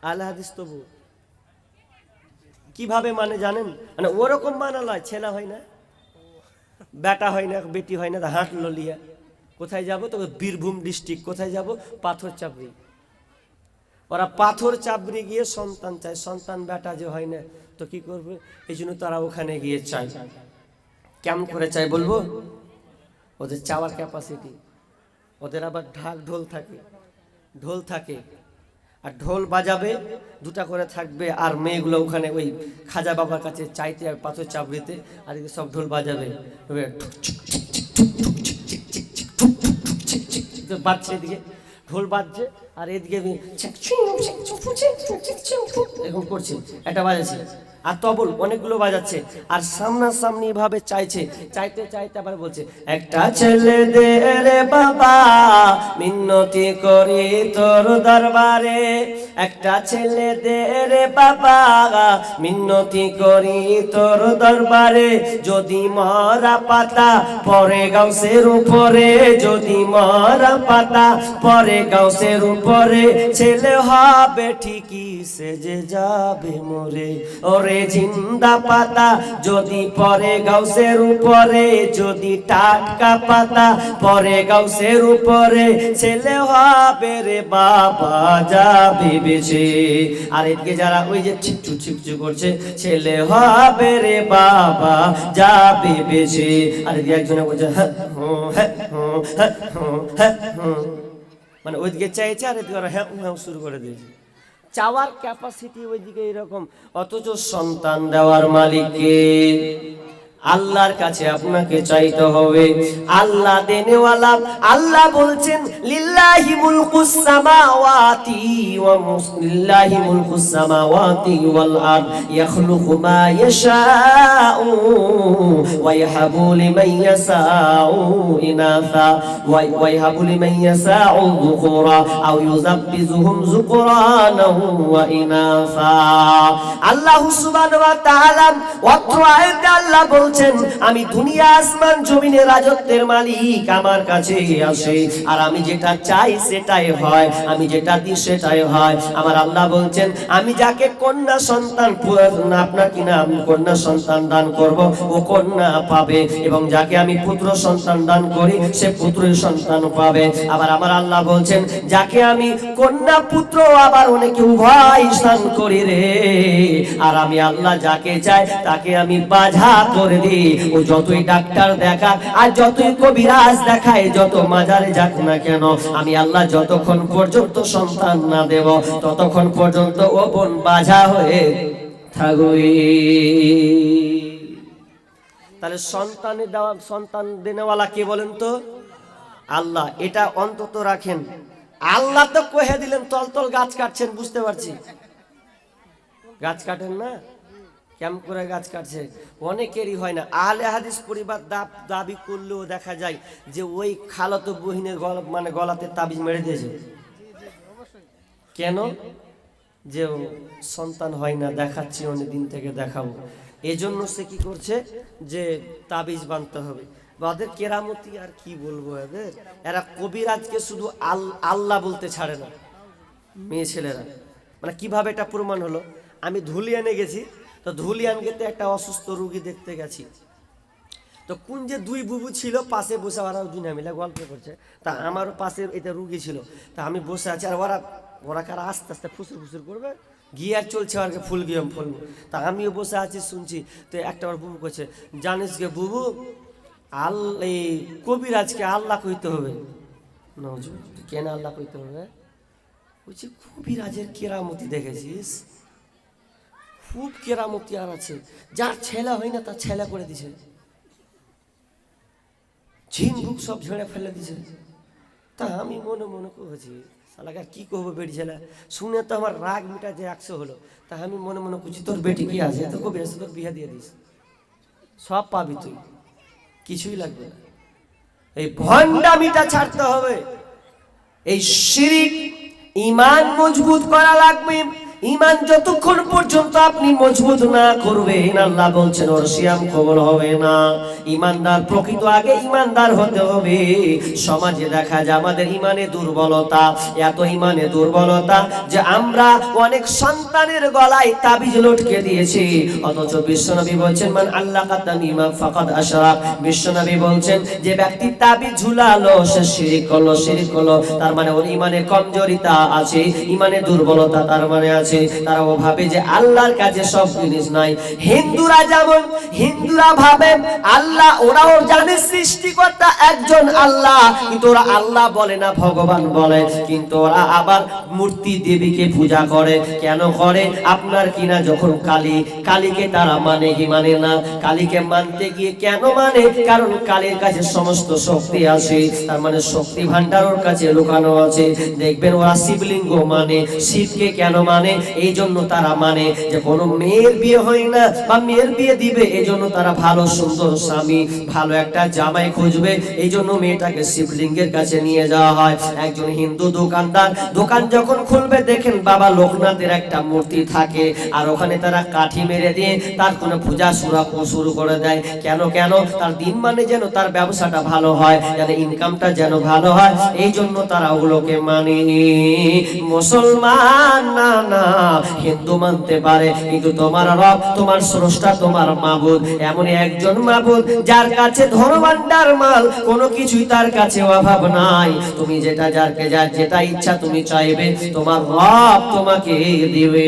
আহলে হাদিস তবু কিভাবে মানে জানেন? মানে ওরকম মানালয়, ছেলে হয় না, বেটা হয় না, বেটি হয় না, হাঁটলো লিয়া কোথায় যাব? তো বীরভূম ডিস্ট্রিক্ট। কোথায় যাব? পাথর চাপড়ি। ওরা পাথর চাপড়ি গিয়ে সন্তান চায়, সন্তান বেটা যে হয় না, তো কি করবে? এই জন্য তারা ওখানে গিয়ে চায়। কেমন করে চায় বলবো? ওদের চাওয়ার ক্যাপাসিটি, ওদের আবার ঢোল থাকে, ঢোল থাকে, আর ঢোল বাজাবে, দুটা করে থাকবে, আর মেয়েগুলো ওখানে ওই খাজা বাবার কাছে চাইতে হবে পাথর চাপড়িতে, আর এদিকে সব ঢোল বাজাবে, বাজছে, এদিকে ঢোল বাজছে, আর এদিকে এরকম করছে, একটা বাজাচ্ছে, আর তবল অনেকগুলো বাজাচ্ছে, আর সামনাসামনি ভাবে চাইছে, চাইতে চাইতে আবার বলছে, একটা ছেলে দে রে বাবা, মিন্নতি করি তোর দরবারে, একটা ছেলে দে রে বাবা, মিন্নতি করি তোর দরবারে, যদি মরা পাতা পরে গাউসের উপরে, যদি মরা পাতা পরে গাউসের উপরে, ছেলে হবে ঠিকই সেজে যাবে মরে, ওরে জিন্দা পাতা যদি পরে গাউসের উপরে, যদি টাটকা পাতা পরে গাউসের উপরে, ছেলে হবে রে বাবা যাবে বেঁচে। আর এদিকে যারা ওই যে ছিকচু ছিকচু করছে, ছেলে হবে রে বাবা যাবে বেঁচে। আর এদিকে একজনে বলছে হ্যাঁ হ্যাঁ হ্যাঁ হ্যাঁ, মানে ওইদিকে চাইছে, আর এদিকে হ্যাঁ হ্যাঁ শুরু করে দিয়েছে। চাওয়ার ক্যাপাসিটি ওইদিকে এরকম, অথচ সন্তান দেওয়ার মালিককে আল্লাহর কাছে আপনাকে চাইতে হবে। আল্লাহ দেনেওয়ালা। আল্লাহ বলছেন লিল্লাহি মুলকুস সামাওয়াতি ওয়া লিল্লাহি মুলকুস সামাওয়াতি ওয়াল আরদ ইয়াখলুকু মা ইয়াশাউ ওয়া ইয়াহাবু লিমান ইয়াশাউ ইনাসা ওয়া ইয়াহাবু লিমান ইয়াশাউ যুকুরা আও ইউযাব্বিজুহুম যুকরানা ওয়া ইনাসা। আল্লাহ সুবহানাহু ওয়া তাআলা অত্র আয়াতে আল্লাহ বলছেন, আমি দুনিয়া আসমান জমিনের রাজত্বের মালিক, আমার কাছে আসে, আর আমি যেটা চাই সেটাই হয়, আমি যেটা দিই সেটাই হয়। আমার আল্লাহ বলছেন, আমি যাকে কন্যা সন্তান, আপনার কিনা আমি কন্যা সন্তান দান করব, ও কন্যা পাবে, এবং যাকে আমি পুত্র সন্তান দান করি সে পুত্রের সন্তান পাবে। আবার আমার আল্লাহ বলছেন, যাকে আমি কন্যা পুত্র আবার অনেকে উভয় দান করি রে, আর আমি আল্লাহ যাকে চাই তাকে আমি বাধা করে দিই। ও যতই ডাক্তার দেখাক আর যতই কবিরাজ দেখায়, যত মাজারে যাক না কেন, আমি আল্লাহ যতক্ষণ পর্যন্ত সন্তান না দেব ততক্ষণ পর্যন্ত ও বোন বাধা হয়ে থাকবে। তাহলে সন্তানের দেওয়া, সন্তান দেনেওয়ালা কে বলেন তো? আল্লাহ। এটা অন্তত রাখেন। আল্লাহ তো কহে দিলেন তলতল গাছ কাটছেন, বুঝতে পারছি, গাছ কাটেন না, কেমন করে গাছ কাটছে? অনেকেরই হয় না। আহলে হাদিস পরিবার দাবি করলেও দেখা যায় যে ওই খালাতো বহিনের মানে গলাতে তাবিজ মেরে দিয়েছে। কেন? যে সন্তান হয় না, দেখাচ্ছি অনেকদিন থেকে দেখাবো, এজন্য সে কি করছে যে তাবিজ বাঁধতে হবে। ওদের কেরামতি আর কি বলবো, এরা কবিরাজকে শুধু আল্লাহ বলতে ছাড়ে না মেয়ে ছেলেরা। মানে কিভাবে এটা প্রমাণ হলো, আমি ধুলিয়ানে গেছি, তো ধুলিয়ান গেতে একটা অসুস্থ রুগী দেখতে গেছি, তো কোন যে দুই বুবু ছিল পাশে বসে, ওরা দুনিয়া মিলে গল্প করছে, তা আমারও পাশে এটা রুগী ছিল, তা আমি বসে আছি, আর ওরা কারা আস্তে আস্তে ফুসুর ফুসুর করবে, গিয়ার চলছে আর ফুল গিয়ে ফুল, তা আমিও বসে আছি শুনছি। তো একটা আমার বুবু করছে, জানিস গে বুবু, এই কবিরাজকে আল্লাহ কইতে হবে। কেন আল্লাহ কইতে হবে? বলছি কবিরাজের কেরামতি দেখেছিস? খুব কেরামতি আর আছে, যার ছেলে হয় না তার ছেলে করে দিছে, ঝিন বুক সব ঝেড়ে ফেলে দিছে। তা আমি মনে মনে করেছি শালাকে কি করবো, বেটি ছেলে শুনে তো আমার রাগ মিটা যে 100 হলো। তা আমি মনে মনে করছি, তোর বেটি কি আছে, তো কবি আছে, তোর বিয়ে দিয়ে দিস, সব পাবি তুই, কিছুই লাগবে না। এই ভণ্ডামিটা ছাড়তে হবে, এই শিরিক ইমান মজবুত করা লাগবে। ইমান যতক্ষণ পর্যন্ত আপনি মজবুত না করবেন, আল্লাহ বলছেন ওর সিয়াম কবুল হবে না। ইমানদার প্রকৃত আগে ইমানদার হতে হবে। সমাজে দেখা যায় আমাদের ইমানে দুর্বলতা, এত ইমানে দুর্বলতা যে আমরা অনেক সন্তানের গলায় তাবিজ লটকে দিয়েছি, অথচ বিশ্বনবী বলছেন মান আল্লাকা তামিমা ফাকাদ আশরাক। বিশ্বনবী বলছেন যে ব্যক্তি তাবিজ ঝুলালো সে শিরক করলো, শিরক করলো। তার মানে ওর ইমানে কমজোরিতা আছে, ইমানে দুর্বলতা তার মানে আছে। তারা ও ভাবে যে আল্লাহর কাছে সব জিনিস নাই। হিন্দুরা যেমন হিন্দুরা ভাবে আল্লাহ, ওরাও জানে সৃষ্টিকর্তা একজন আল্লাহ, কিন্তু ওরা আল্লাহ বলে না, ভগবান বলে। কিন্তু ওরা আবার মূর্তি দেবীকে পূজা করে। কেন করে? আপনার কিনা যখন কালীকে তারা মানে কি মানে না? কালীকে মানতে গিয়ে কেন মানে? কারণ কালীর কাছে সমস্ত শক্তি আছে, তার মানে শক্তি ভান্ডার ওর কাছে লুকানো আছে। দেখবেন ওরা শিবলিঙ্গ মানে, শিবকে কেন মানে? এই জন্য তারা মানে যে কোনো মেয়ের বিয়ে হয় না বা মেয়ের বিয়ে দিবে, এই জন্য তারা ভালো সুন্দর স্বামী, ভালো একটা জামাই খুঁজবে, এই জন্য মেয়েটাকে শিবলিঙ্গের কাছে নিয়ে যাওয়া হয়। একজন হিন্দু দোকানদার দোকান যখন খুলবে, দেখেন বাবা লোকনাথের একটা মূর্তি থাকে, আর ওখানে তারা কাঠি মেরে দিয়ে তার কোনো পূজা শুরু করে দেয়। কেন? তার দিন মানে যেন তার ব্যবসাটা ভালো হয়, যেন ইনকামটা যেন ভালো হয়, এই জন্য তারা ওগুলোকে মানে। মুসলমান না হিন্দু মানতে পারে, কিন্তু তোমার রব, তোমার স্রষ্টা, তোমার মাবুদ এমন একজন মাবুদ যার কাছে ধনভাণ্ডার মাল, কোনো কিছুই তার কাছে অভাব নাই। তুমি যেটা ইচ্ছা তুমি চাইবে, তোমার রব তোমাকে দিবে।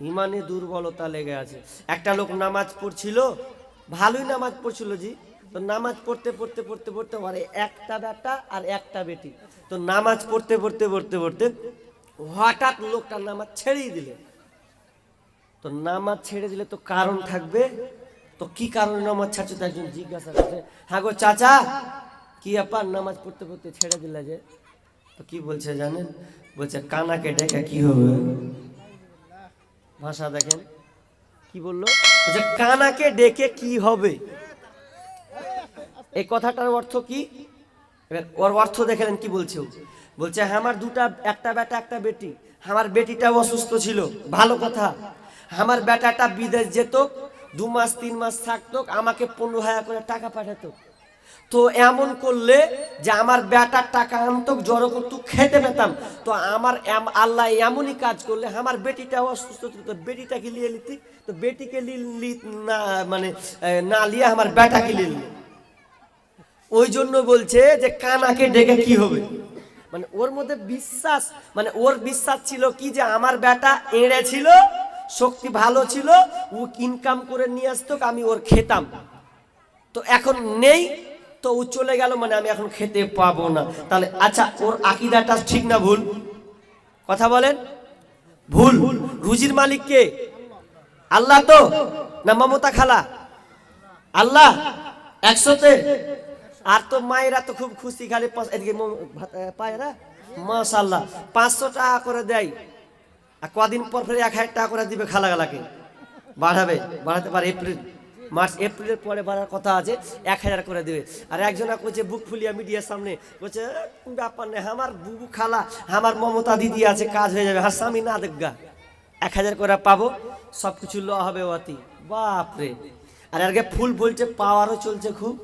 ইমানে দুর্বলতা লেগে আছে। একটা লোক নামাজ পড়ছিল, ভালোই নামাজ পড়ছিল জি, তো নামাজ পড়তে পারে একটা বেটা আর একটা বেটি। তো নামাজ পড়তে হঠাৎ লোকটা নামাজ ছেড়েই দিলে। তো নামাজ ছেড়ে দিলে তো কারণ থাকবে, তো কি কারণে নামাজ ছাড়ছো? তো একজন জিজ্ঞাসা করছে, হ্যাঁ গো চাচা, কি ব্যাপার নামাজ পড়তে ছেড়ে দিলে যে? তো কি বলছে জানেন? বলছে কানাকে ডেকে কি হবে? ভাষা দেখেন কি বললো, বলছে কানাকে ডেকে কি হবে। এই কথাটার অর্থ কি? এবার ওর অর্থ দেখেন কি বলছে। বলছে আমার একটা বেটা একটা বেটি, আমার বেটিটা অসুস্থ ছিল, ভালো কথা। আমার বেটাটা বিদেশ যেত, 2 মাস 3 মাস থাকতো, আমাকে 15,000 করে টাকা পাঠাতো। তো এমন করলে যে আমার বেটার টাকা আনতো, জড়ো করতো, খেতে পেতাম। তো আমার আল্লাহ এমনই কাজ করলে আমার বেটিটা অসুস্থ ছিল, তো বেটিটাকে লিয়ে লিতি, তো বেটিকে না মানে না লিয়ে আমার বেটাকে লিয়ে। ওই জন্য বলছে যে কানাকে ডেকে কি হবে, মানে ওর মধ্যে বিশ্বাস, মানে ওর বিশ্বাস ছিল কি যে আমার বেটা এড়ে ছিল, শক্তি ভালো ছিল, ও ইনকাম করে নিয়ে আসতো, আমি ওর খেতাম। তো এখন নেই, তো ও চলে গেল, মানে আমি এখন খেতে পাবো না। তাহলে আচ্ছা, ওর আকীদাটা ঠিক না ভুল? কথা বলেন, ভুল। রুজির মালিক কে? আল্লাহ তো না মমতা খালা? আল্লাহ 100-তে। আর তো মায়েরা তো খুব খুশি, খালি পায়রা মাশাআল্লাহ 500 টাকা করে দেয়, আর কদিন পর ফের 1000 টাকা করে দিবে খালাগালাকে। বাড়াতে পারে মার্চ এপ্রিলের পরে বাড়ার কথা আছে, 1000 করে দিবে। আর একজনা কইছে বুক ফুলিয়া মিডিয়ার সামনে, বলছে ব্যাপার নেই, আমার বুবু খালা, আমার মমতা দিদি আছে, কাজ হয়ে যাবে, আর স্বামী না দেখগা 1000 করে পাবো, সবকিছু ল হবে অতি। বাপরে। আর আগে ফুল বলছে, পাওয়ারও চলছে খুব,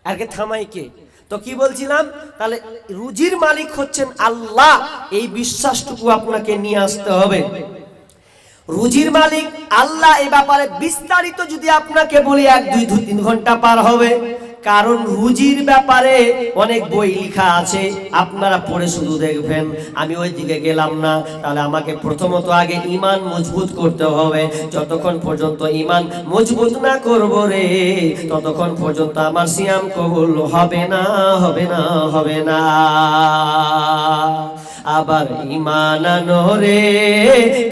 আগে থামাই কে? তো কি বলছিলাম, তাহলে রুজির মালিক হচ্ছেন আল্লাহ, এই বিশ্বাসটুকু আপনাকে নিয়ে আসতে হবে। রুজির মালিক আল্লাহ, এই ব্যাপারে বিস্তারিত যদি আপনাকে বলি 1-2-3 ঘন্টা পার হবে। কারণ রুজির ব্যাপারে অনেক বই লেখা আছে, আপনারা পড়ে শুধু দেখবেন, আমি ওই দিকে গেলাম না। তাহলে আমাকে প্রথমত আগে ঈমান মজবুত করতে হবে। যতক্ষণ পর্যন্ত ঈমান মজবুত না করব রে, ততক্ষণ পর্যন্ত আমার সিয়াম কবুল হবে না। আবার ঈমান আনো রে,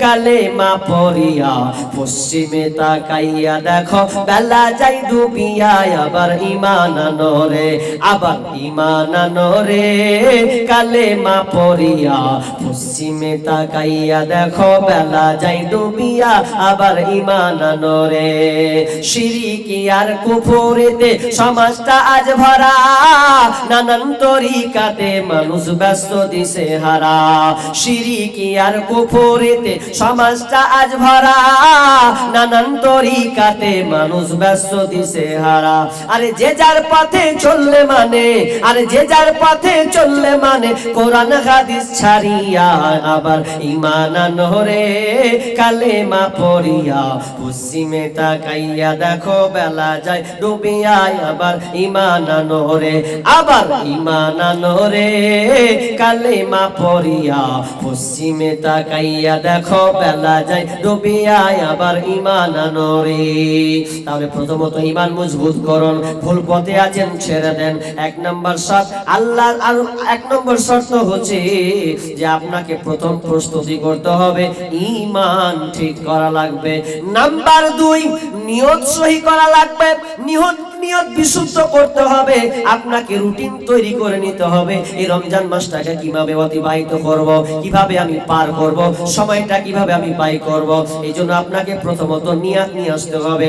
কালেমা পড়িয়া পশ্চিমে তাকাইয়া দেখো বেলা যাই ডুবিয়া। আবার ঈমান আনো রে, আবার ঈমান আনো রে, কালেমা পড়িয়া পশ্চিমে তাকাইয়া দেখো বেলা যাই ডুবিয়া। আবার ঈমান আনো রে। শিরকি আর কুফরিতে সমাজটা আজ ভরা, নানান তরিকাতে মানুষ ব্যস্ত দিশে হারা। হারা, শিরকি আর কুফরিতে সমাজটা আজ ভরা, নানান তরিকাতে মানুষ ব্যস্ত দিশে হারা। আরে যে যার পথে চললে মানে, আরে যে যার পথে চললে মানে কোরআন হাদিস ছাড়িয়া, আবার ঈমান আনরে কালেমা পড়িয়া, পশ্চিমে তাকাইয়া দেখো বেলা যায় ডুবিয়া, আবার ঈমান আনরে, আবার ঈমান আনরে কালেমা পড়িয়া, পশ্চিমে তাকাইয়া দেখো বেলা যায় ডুবিয়া, আবার ঈমান আনরে। তাহলে প্রথমত ঈমান মজবুত করুন, ভুল পথে আছেন ছেড়ে দেন। এক নম্বর শর্ত আল্লাহ, আর এক নম্বর শর্ত হচ্ছে যে আপনাকে প্রথম প্রস্তুতি করতে হবে, ঈমান ঠিক করা লাগবে। নাম্বার 2, নিয়ত সহি করা লাগবে। নিয়ত বিশুদ্ধ করতে হবে। আপনাকে রুটিন তৈরি করে নিতে হবে, এই রমজান মাসটাকে কিভাবে অতিবাহিত করব, কিভাবে আমি পার করব, সময়টা কিভাবে আমি ব্যয় করব। এই জন্য আপনাকে প্রথমত নিয়াত নিয়ে আসতে হবে।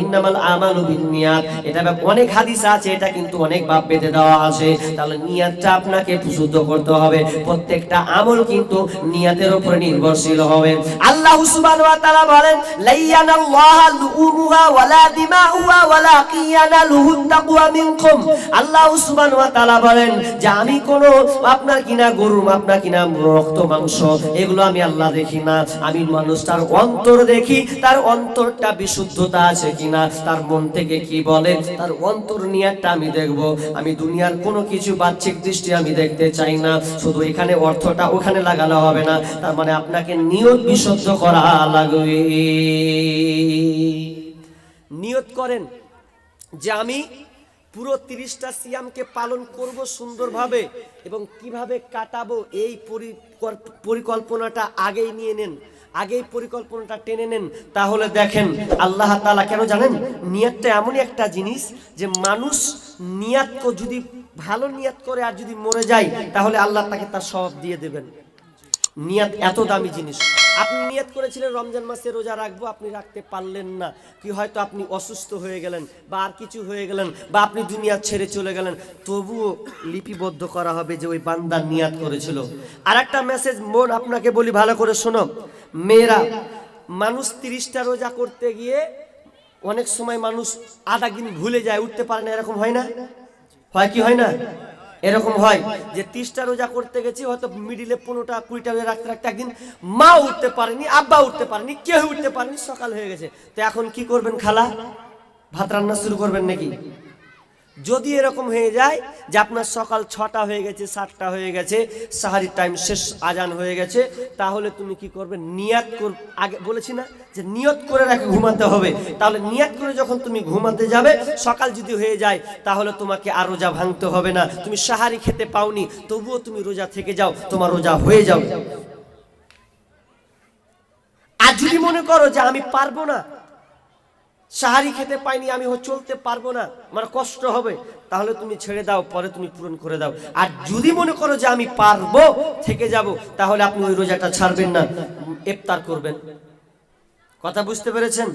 ইন্নামাল আমালু বিন্নিয়াত, এটা অনেক হাদিস আছে, এটা কিন্তু অনেক ভাব বেঁধে দেওয়া আছে। তাহলে নিয়াতটা আপনাকে বিশুদ্ধ করতে হবে। প্রত্যেকটা আমল কিন্তু নিয়াতের উপরে নির্ভরশীল হবে। আল্লাহ সুবহানাহু ওয়া তাআলা বলেন, লাইয়ানাল্লাহু লুহুমুহা ওয়ালা দিমাউহা ওয়ালাকিন ইয়ানালুহু তাকওয়া মিনকুম। আল্লাহ সুবহানাহু ওয়া তাআলা বলেন যে আমি কোন আপনার কিনা গরু, আপনার কিনা রক্ত মাংস, এগুলো আমি আল্লাহ দেখি না। আমি মানুষটার অন্তর দেখি, তার অন্তরটা বিশুদ্ধতা আছে কিনা, তার মন থেকে কি বলে, তার অন্তর নিয়াতটা আমি দেখব। আমি দুনিয়ার কোনো কিছু বাহ্যিক দৃষ্টি আমি দেখতে চাই না। শুধু এখানে অর্থটা ওখানে লাগানো হবে না, তার মানে আপনাকে নিয়ত বিশুদ্ধ করা লাগবে। নিয়ত করেন যে আমি পুরো 30টা সিয়ামকে পালন করব সুন্দরভাবে, এবং কিভাবে কাটাবো এই পরিকল্পনাটা আগেই নিয়ে নেন, আগেই পরিকল্পনাটা টেনে নেন। তাহলে দেখেন আল্লাহ তাআলা, কেন জানেন, নিয়তটা এমনই একটা জিনিস যে মানুষ নিয়তকে যদি ভালো নিয়ত করে আর যদি মরে যায়, তাহলে আল্লাহ তাকে তার সওয়াব দিয়ে দেবেন। নিয়ত এত দামি জিনিস। আপনি নিয়ত করেছিলেন রমজান মাসে রোজা রাখবো, আপনি রাখতে পারলেন না, কি হয়তো আপনি অসুস্থ হয়ে গেলেন বা আর কিছু হয়ে গেলেন, বা আপনি দুনিয়া ছেড়ে চলে গেলেন, তবুও লিপিবদ্ধ করা হবে যে ওই বান্দা নিয়ত করেছিল। আর একটা মেসেজ মন আপনাকে বলি, ভালো করে শোনো মেয়েরা, মানুষ 30টা রোজা করতে গিয়ে অনেক সময় মানুষ আধা দিন ভুলে যায়, উঠতে পারে না, এরকম হয় না? হয় কি হয় না? এরকম হয় যে 30টা রোজা করতে গেছি, হয়তো মিডিলে 15টা 20টা রোজা রাখতে রাখতে একদিন মা উঠতে পারেনি, আব্বা উঠতে পারেনি, কেউ উঠতে পারেনি, সকাল হয়ে গেছে। তো এখন কি করবেন খালা? ভাত রান্না শুরু করবেন নাকি? যদি এরকম হয়ে যায় যে আপনার সকাল 6টা হয়ে গেছে, 7টা হয়ে গেছে, সাহারির টাইম শেষ, আজান হয়ে গেছে, তাহলে তুমি কি করবে? নিয়াত কর। আগে বলেছি না যে নিয়ত করে রাখে ঘুমাতে হবে। তাহলে নিয়াত করে যখন তুমি ঘুমাতে যাবে, সকাল যদি হয়ে যায়, তাহলে তোমাকে আর রোজা ভাঙতে হবে না। তুমি সাহারি খেতে পাওনি, তবুও তুমি রোজা থেকে যাও, তোমার রোজা হয়ে যাও। আর যদি মনে করো যে আমি পারবো না, সাহারি খেতে পাইনি, আমি চলতে পারবো না, আমার কষ্ট হবে, তাহলে তুমি ছেড়ে দাও, পরে তুমি পূরণ করে দাও। আর যদি মনে করো যে আমি পারবো, থেকে যাব, তাহলে আপনি ওই রোজাটা ছাড়বেন না, ইফতার করবেন। কথা বুঝতে পেরেছেন?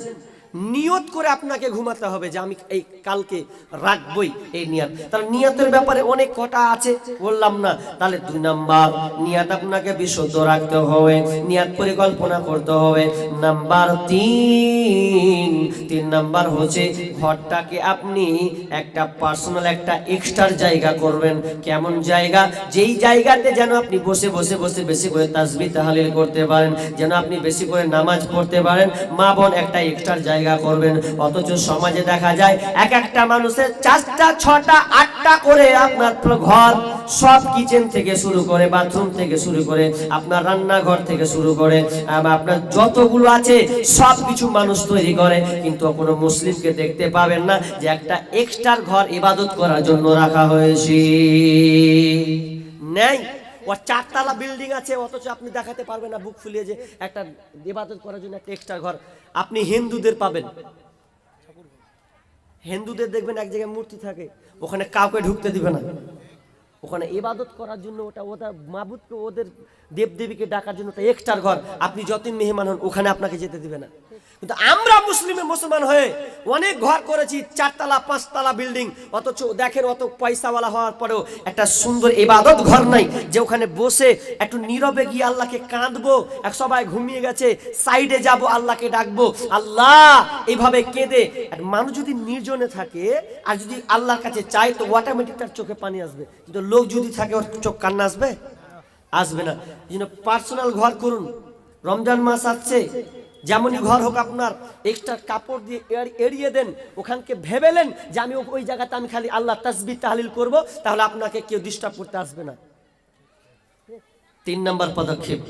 নিয়ত করে আপনাকে ঘুমাতে হবে যে আমি এই কালকে রাখবই, এই নিয়ত। তাহলে নিয়তের ব্যাপারে অনেক কথা আছে, বললাম না। তাহলে 2 নাম্বার, নিয়ত আপনাকে বিশুদ্ধ রাখতে হবে, নিয়ত পরিকল্পনা করতে হবে। নাম্বার 3 নাম্বার হচ্ছে ঘরটাকে আপনি একটা পার্সোনাল, একটা এক্সট্রা জায়গা করবেন। কেমন জায়গা? যেই জায়গাতে যেন আপনি বসে বসে বসে বেশি করে তাসবিহ তাহলিল করতে পারেন, যেন আপনি বেশি করে নামাজ পড়তে পারেন। মা বোন একটা এক্সট্রা জায়গা করবেন। অথচ সমাজে দেখা যায় এক একটা মানুষের 4টা 6টা 8টা করে আপনার ঘর, সব কিচেন থেকে শুরু করে, বাথরুম থেকে শুরু করে, আপনার রান্নাঘর থেকে শুরু করে, আপনার যতগুলো আছে সব কিছু মানুষ তৈরি করে, কিন্তু কোনো মুসলিমকে দেখতে পাবেন না যে একটা এক্সট্রা ঘর ইবাদত করার জন্য রাখা হয়েছে। নেই। ও 4তলা বিল্ডিং আছে, অথচ আপনি দেখাতে পারবেন না বুক ফুলিয়ে যে একটা ইবাদত করার জন্য একটা এক্সট্রা ঘর। আপনি হিন্দুদের পাবেন, হিন্দুদের দেখবেন এক জায়গায় মূর্তি থাকে, ওখানে কাউকে ঢুকতে দিবে না, ওখানে ইবাদত করার জন্য ওটা ওদের মাবুদকে ওদের দেবদেবীকে ডাকার জন্য ওটা এক্সট্রা ঘর। আপনি যতই মেহমান হন ওখানে আপনাকে যেতে দিবে না। কিন্তু আমরা মুসলমান হয়ে অনেক ঘর করেছি, 4 তলা 5 তলা বিল্ডিং, অথচ দেখেন অত পয়সাওয়ালা হওয়ার পরেও একটা সুন্দর ইবাদত ঘর নাই যে ওখানে বসে একটু নীরবে গিয়ে আল্লাহকে কাঁদবো। এক সবাই ঘুমিয়ে গেছে, সাইডে যাব আল্লাহকে ডাকবো, আল্লাহ এইভাবে কেঁদে। মানুষ যদি নির্জনে থাকে আর যদি আল্লাহর কাছে চায় তো অটোমেটিক তার চোখে পানি আসবে। কিন্তু লোক যদি থাকে ওর চোখ কান্না আসবে? আসবে না। এই জন্য পার্সোনাল ঘর করুন। রমজান মাস আসছে, যেমনই ঘর হোক আপনার এক্সট্রা কাপড় দিয়ে এড়িয়ে দেন। ওখানকে ভেবেলেন যে আমি ওই জায়গাতে আমি খালি আল্লাহ তাসবিহ তাহলিল করব, তাহলে আপনাকে কেউ ডিস্টার্ব করতে আসবে না। 3 নম্বর পদক্ষেপ।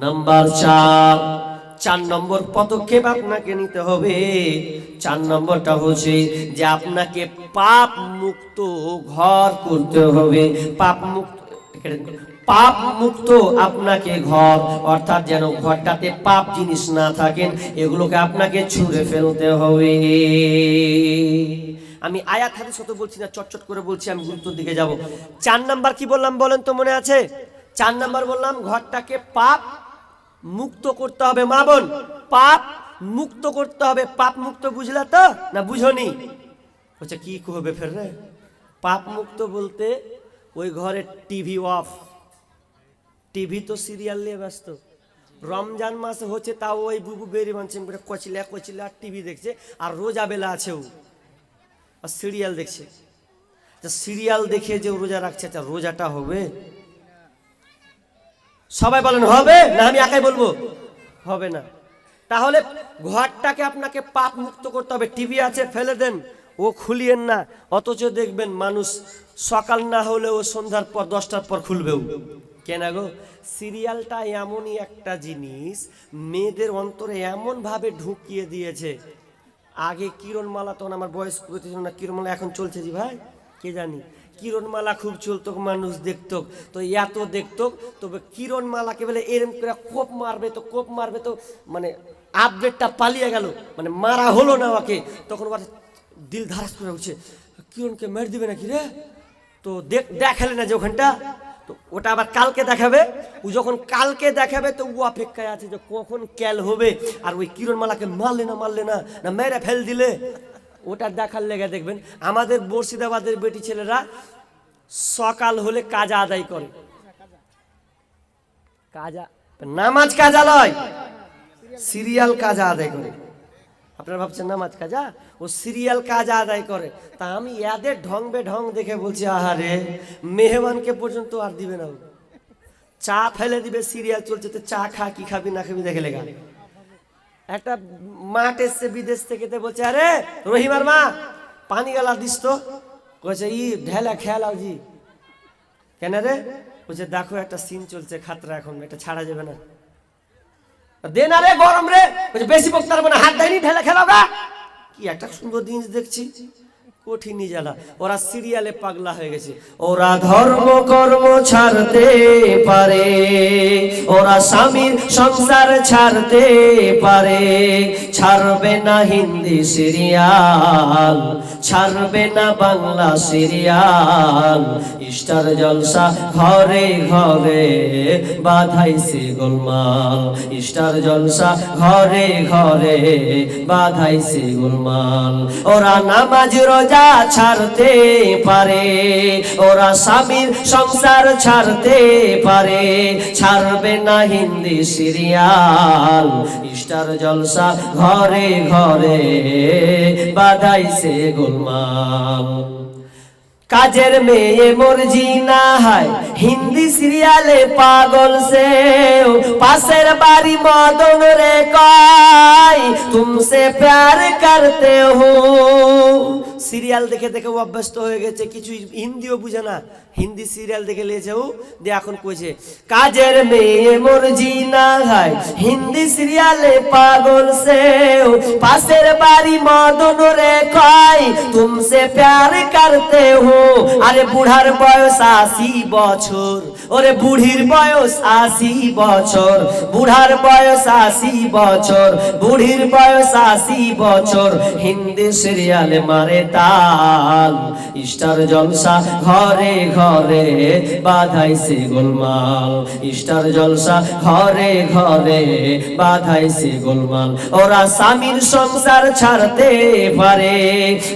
নাম্বার 4 নম্বর পদক্ষেপ আপনাকে নিতে হবে। 4 নম্বরটা হচ্ছে যে আপনাকে পাপ মুক্ত ঘর করতে হবে। পাপ মুক্ত আপনাকে ঘর, অর্থাৎ যেন ঘরটাতে পাপ জিনিস না থাকেন, এগুলোকে আপনাকে ছুঁড়ে ফেলতে হবে। আমি আয়াত হাদিস কত বলছি না, চটচট করে বলছি, আমি গুরুত্বের দিকে যাব। 4 নাম্বার কি বললাম বলেন তো, মনে আছে? 4 নাম্বার বললাম ঘরটাকে পাপ মুক্ত করতে হবে। মা বোন, পাপ মুক্ত করতে হবে। পাপ মুক্ত বুঝলা তো না বুঝনি? বলছে কি হবে ফের রে? পাপ মুক্ত বলতে ওই ঘরে টিভি অফ, টিভি তো সিরিয়াল নিয়ে ব্যস্ত। রমজান মাসে হচ্ছে তাও ওই বুবু বেরি মানছে কচিলা টিভি দেখছে, আর রোজা বেলা আছে ও আর সিরিয়াল দেখছে। সিরিয়াল দেখে যে রোজা রাখছে, আচ্ছা রোজাটা হবে? সবাই বলেন হবে না? আমি একাই বলবো হবে না। তাহলে ঘরটাকে আপনাকে পাপ মুক্ত করতে হবে। টিভি আছে ফেলে দেন, ও খুলিয়েন না। অথচ দেখবেন মানুষ সকাল না হলেও সন্ধ্যার পর 10টার পর খুলবেও। কেন গো? সিরিয়ালটা এমনই একটা জিনিস মেয়েদের অন্তরে এমন ভাবে ঢুকিয়ে দিয়েছে। আগে কিরণমালা, তখন আমার বয়স ছিল না, কিরণমালা এখন চলছে জি ভাই কে জানি। কিরণমালা খুব চলতো, মানুষ দেখতো, তো এত দেখতো। তবে কিরণমালাকে বলে এরম করে কোপ মারবে তো মানে আপডেটটা পালিয়ে গেল, মানে মারা হলো না ওকে। তখন ওর দিল ধারাস করে উঠছে, কিরণকে মেরে দিবে নাকি রে? তো দেখালে না যে ওখানটা, তো ওটা আবার কালকে দেখাবে। ও যখন কালকে দেখাবে তো ও অপেক্ষায় আছে যে কখন ক্যাল হবে, আর ওই কিরণমালাকে মারলে না মেরে ফেল দিলে। ওটা দেখার লেগে দেখবেন আমাদের মুর্শিদাবাদের বেটি ছেলেরা সকাল হলে কাজা আদায় করে। কাজা নামাজ কাজা লয়, সিরিয়াল কাজা আদায় করে। আপনারা ভাবছেন নামাজ কাজা, ও সিরিয়াল কাজা আদায় করে। তা আমি এদের ঢং দেখে বলছি আহারে, মেহমানকে পর্যন্ত আর দিবে না, চা ফেলে দিবে। সিরিয়াল চলছে তো চা খা, কি খাবি না খাবি দেখে লেগা। একটা মাঠ এসছে বিদেশ থেকে, বলছে আরে রহিমার মা পানি গালা দিস তো। বলছে ই ঢেলা খেয়ালাও জি। কেন রে? বলছে দেখো একটা সিন চলছে খাতরা, এখন এটা ছাড়া যাবে না। দে না রে, গরম রে। বলছে বেশি বকতে পারবো না, হাত দেয়নি, ঢেলা খেলাও গা। কি একটা সুন্দর জিনিস দেখছি, কঠিন জ্বালা। ওরা সিরিয়ালে পাগলা হয়ে গেছে। ওরা ধর্ম কর্ম ছাড়তে পারে, ওরা স্বামীর সংসার ছাড়তে পারে, ছাড়বে না হিন্দি সিরিয়াল, ছাড়বে না বাংলা সিরিয়াল। স্টার জলসা ঘরে ঘরে বাধাইছে গোলমাল, স্টার জলসা ঘরে ঘরে বাধাইছে গোলমাল। ওরা নামাজ রোজা ছাড়তে পারে, ওরা স্বামীর সংসার ছাড়তে পারে, ছাড়বে না হিন্দি সিরিয়াল। স্টার জলসা ঘরে ঘরে বাধাইছে গোলমাল। কাজের মেয়ে মর্জি না হয় হিন্দি সিরিয়ালে পাগল সে, পাশের বাড়ি মদন রে কয় তুমসে প্যার করতে হো। সিরিয়াল দেখে দেখে ও অভ্যস্ত হয়ে গেছে, কিছু হিন্দিও বুঝে না, হিন্দি সিরিয়াল দেখে লিয়েছে ও। দিয়ে এখন কইছে কাজের মেয়ে মর্জি না হয় হিন্দি সিরিয়ালে পাগল সে, পাশের বাড়ি মদন রে কয় তুমসে প্যার করতে হো। আরে বুড়ার বয়স 80 বছর, ওরে বুড়ির বয়স 80 বছর, বুড়ার বয়স 80 বছর, বুড়ির বয়স 80 বছর। হিন্দি সিরিয়ালে মারে তাল, স্টার জলসা ঘরে ঘরে বাধাইছে গোলমাল, স্টার জলসা ঘরে ঘরে বাধাইছে গোলমাল। ওরা স্বামীর সংসার ছাড়তে পারে,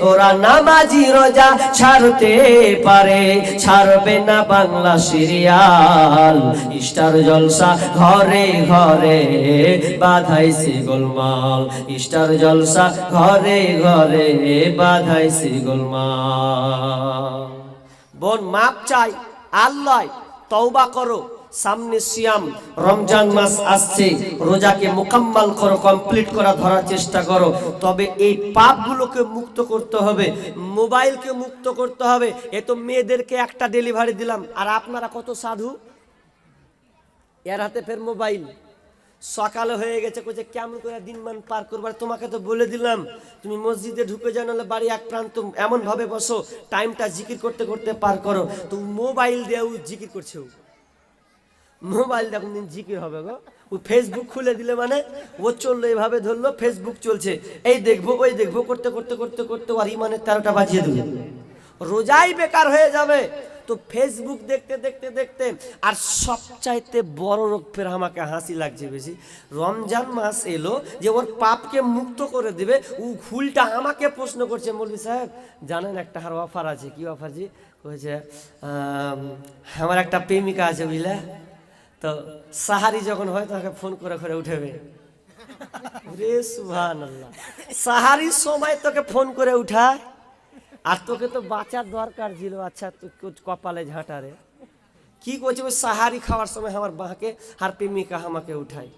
ওরা নামাজি রোজা ছাড়তে পারে, ছাড়বে না বাংলা সিরিয়াল। স্টার জলসা ঘরে ঘরে বাধাইছে গোলমাল, স্টার জলসা ঘরে ঘরে বাধাইছে গোলমাল। বোন মাপ চাই, আল্লাহ তওবা করো। সামনে সিয়াম রমজান মাস আসছে, রোজাকে মোকাম্মল করো, কমপ্লিট করা ধরার চেষ্টা করো। তবে এই পাপগুলোকে মুক্ত করতে হবে, মোবাইলকে মুক্ত করতে হবে। এ তো মেয়েদেরকে একটা ডেলিভারি দিলাম, আর আপনারা কত সাধু, এর হাতে ফের মোবাইল। সকালে হয়ে গেছে, কইছে কেমন করে দিনমান পার করবার। তোমাকে তো বলে দিলাম তুমি মসজিদে ঢুকে যাও, নাহলে বাড়ি এক প্রান্ত এমন ভাবে বসো টাইমটা জিকির করতে করতে পার করো। তো মোবাইল দিয়েও জিকির করছে, মোবাইল দেখুন দিন জিকির হবে গো। ও ফেসবুক খুলে দিলে মানে ও চললো, এভাবে ধরলো ফেসবুক চলছে, এই দেখবো ওই দেখবো করতে করতে করতে করতে আর ইমানের 13টা বাজিয়ে দেবে, রোজাই বেকার হয়ে যাবে। তো ফেসবুক দেখতে দেখতে দেখতে, আর সবচাইতে বড় রোগ ফের আমাকে হাসি লাগছে বেশি, রমজান মাস এলো যে ওর পাপকে মুক্ত করে দিবে, ও ফুলটা আমাকে প্রশ্ন করছে, মৌলভী সাহেব জানেন একটা হার অফার আছে। কি অফার জি? কয়েছে আমার একটা প্রেমিকা আছে বুঝলে, তো সাহারি যখন হয় তাকে ফোন করে করে উঠেবে। রে সুবহানাল্লাহ, সাহারির সময় তোকে ফোন করে উঠায়, আর তোকে তো বাঁচার দরকার ছিল। আচ্ছা কপালে ঝাঁটারে কি করছে, ওই সাহারি খাওয়ার সময় আমার বাঁকে আর প্রেমিকা আমাকে উঠায়।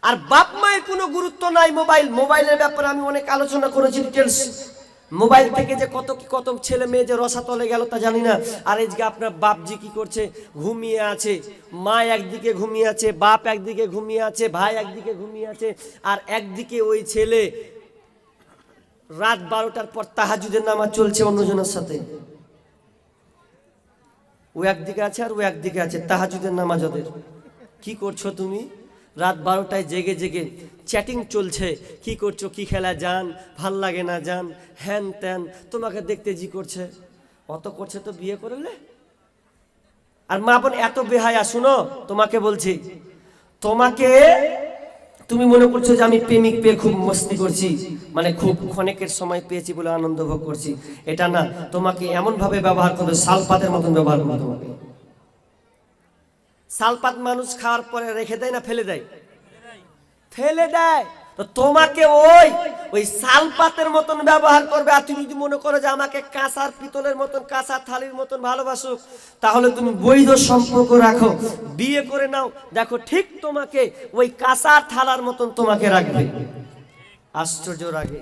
আর বাপ মায়ের কোনো গুরুত্ব নাই। মোবাইলের ব্যাপারে আমি অনেক আলোচনা করেছি ডিটেলস। মোবাইল থেকে যে কত ছেলে মেয়ে যে রসাতলে গেল তা জানি না। আর আজকে আপনার বাপজি কি করছে, ঘুমিয়ে আছে, মা একদিকে ঘুমিয়ে আছে, বাপ একদিকে ঘুমিয়ে আছে, ভাই একদিকে ঘুমিয়ে আছে, আর একদিকে ওই ছেলে রাত 12টার পর তাহাজ্জুদের নামাজ চলছে অন্যজনের সাথে। ও একদিকে আছে আর ও একদিকে আছে, তাহাজ্জুদের নামাজ ওদের। কি করছো তুমি? রাত 12টায় জেগে জেগে চ্যাটিং চলছে, কি করছো, কি খেলা জান, ভাল লাগে না জান, হ্যান ত্যান, তোমাকে দেখতে জি করছে। অত করছে তো বিয়ে করলে। আর মা বোন এত বেহায়া, শুনো তোমাকে বলছি, তোমাকে তুমি মনে করছো যে আমি প্রেমিক পেয়ে খুব মস্তি করছি, মানে খুব ক্ষণিকের সময় পেয়েছি বলে আনন্দ ভোগ করছি, এটা না। তোমাকে এমন ভাবে ব্যবহার করবে, শালপাতের মতন ব্যবহার করবে তোমাকে। শালপাত মানুষ খাওয়ার পরে রেখে দেয় না ফেলে দেয়? ফেলে দেয়। তো তোমাকে ওই শালপাতের মতন ব্যবহার করবে। আর তুমি যদি মনে করো যে আমাকে কাঁসার পিতলের মতন, কাঁসার থালির মতন ভালোবাসো, তাহলে তুমি বৈধ সম্পর্ক রাখো, বিয়ে করে নাও, দেখো ঠিক তোমাকে ওই কাঁসার থালার মতন তোমাকে রাখবে। আশ্চর্য রাগে।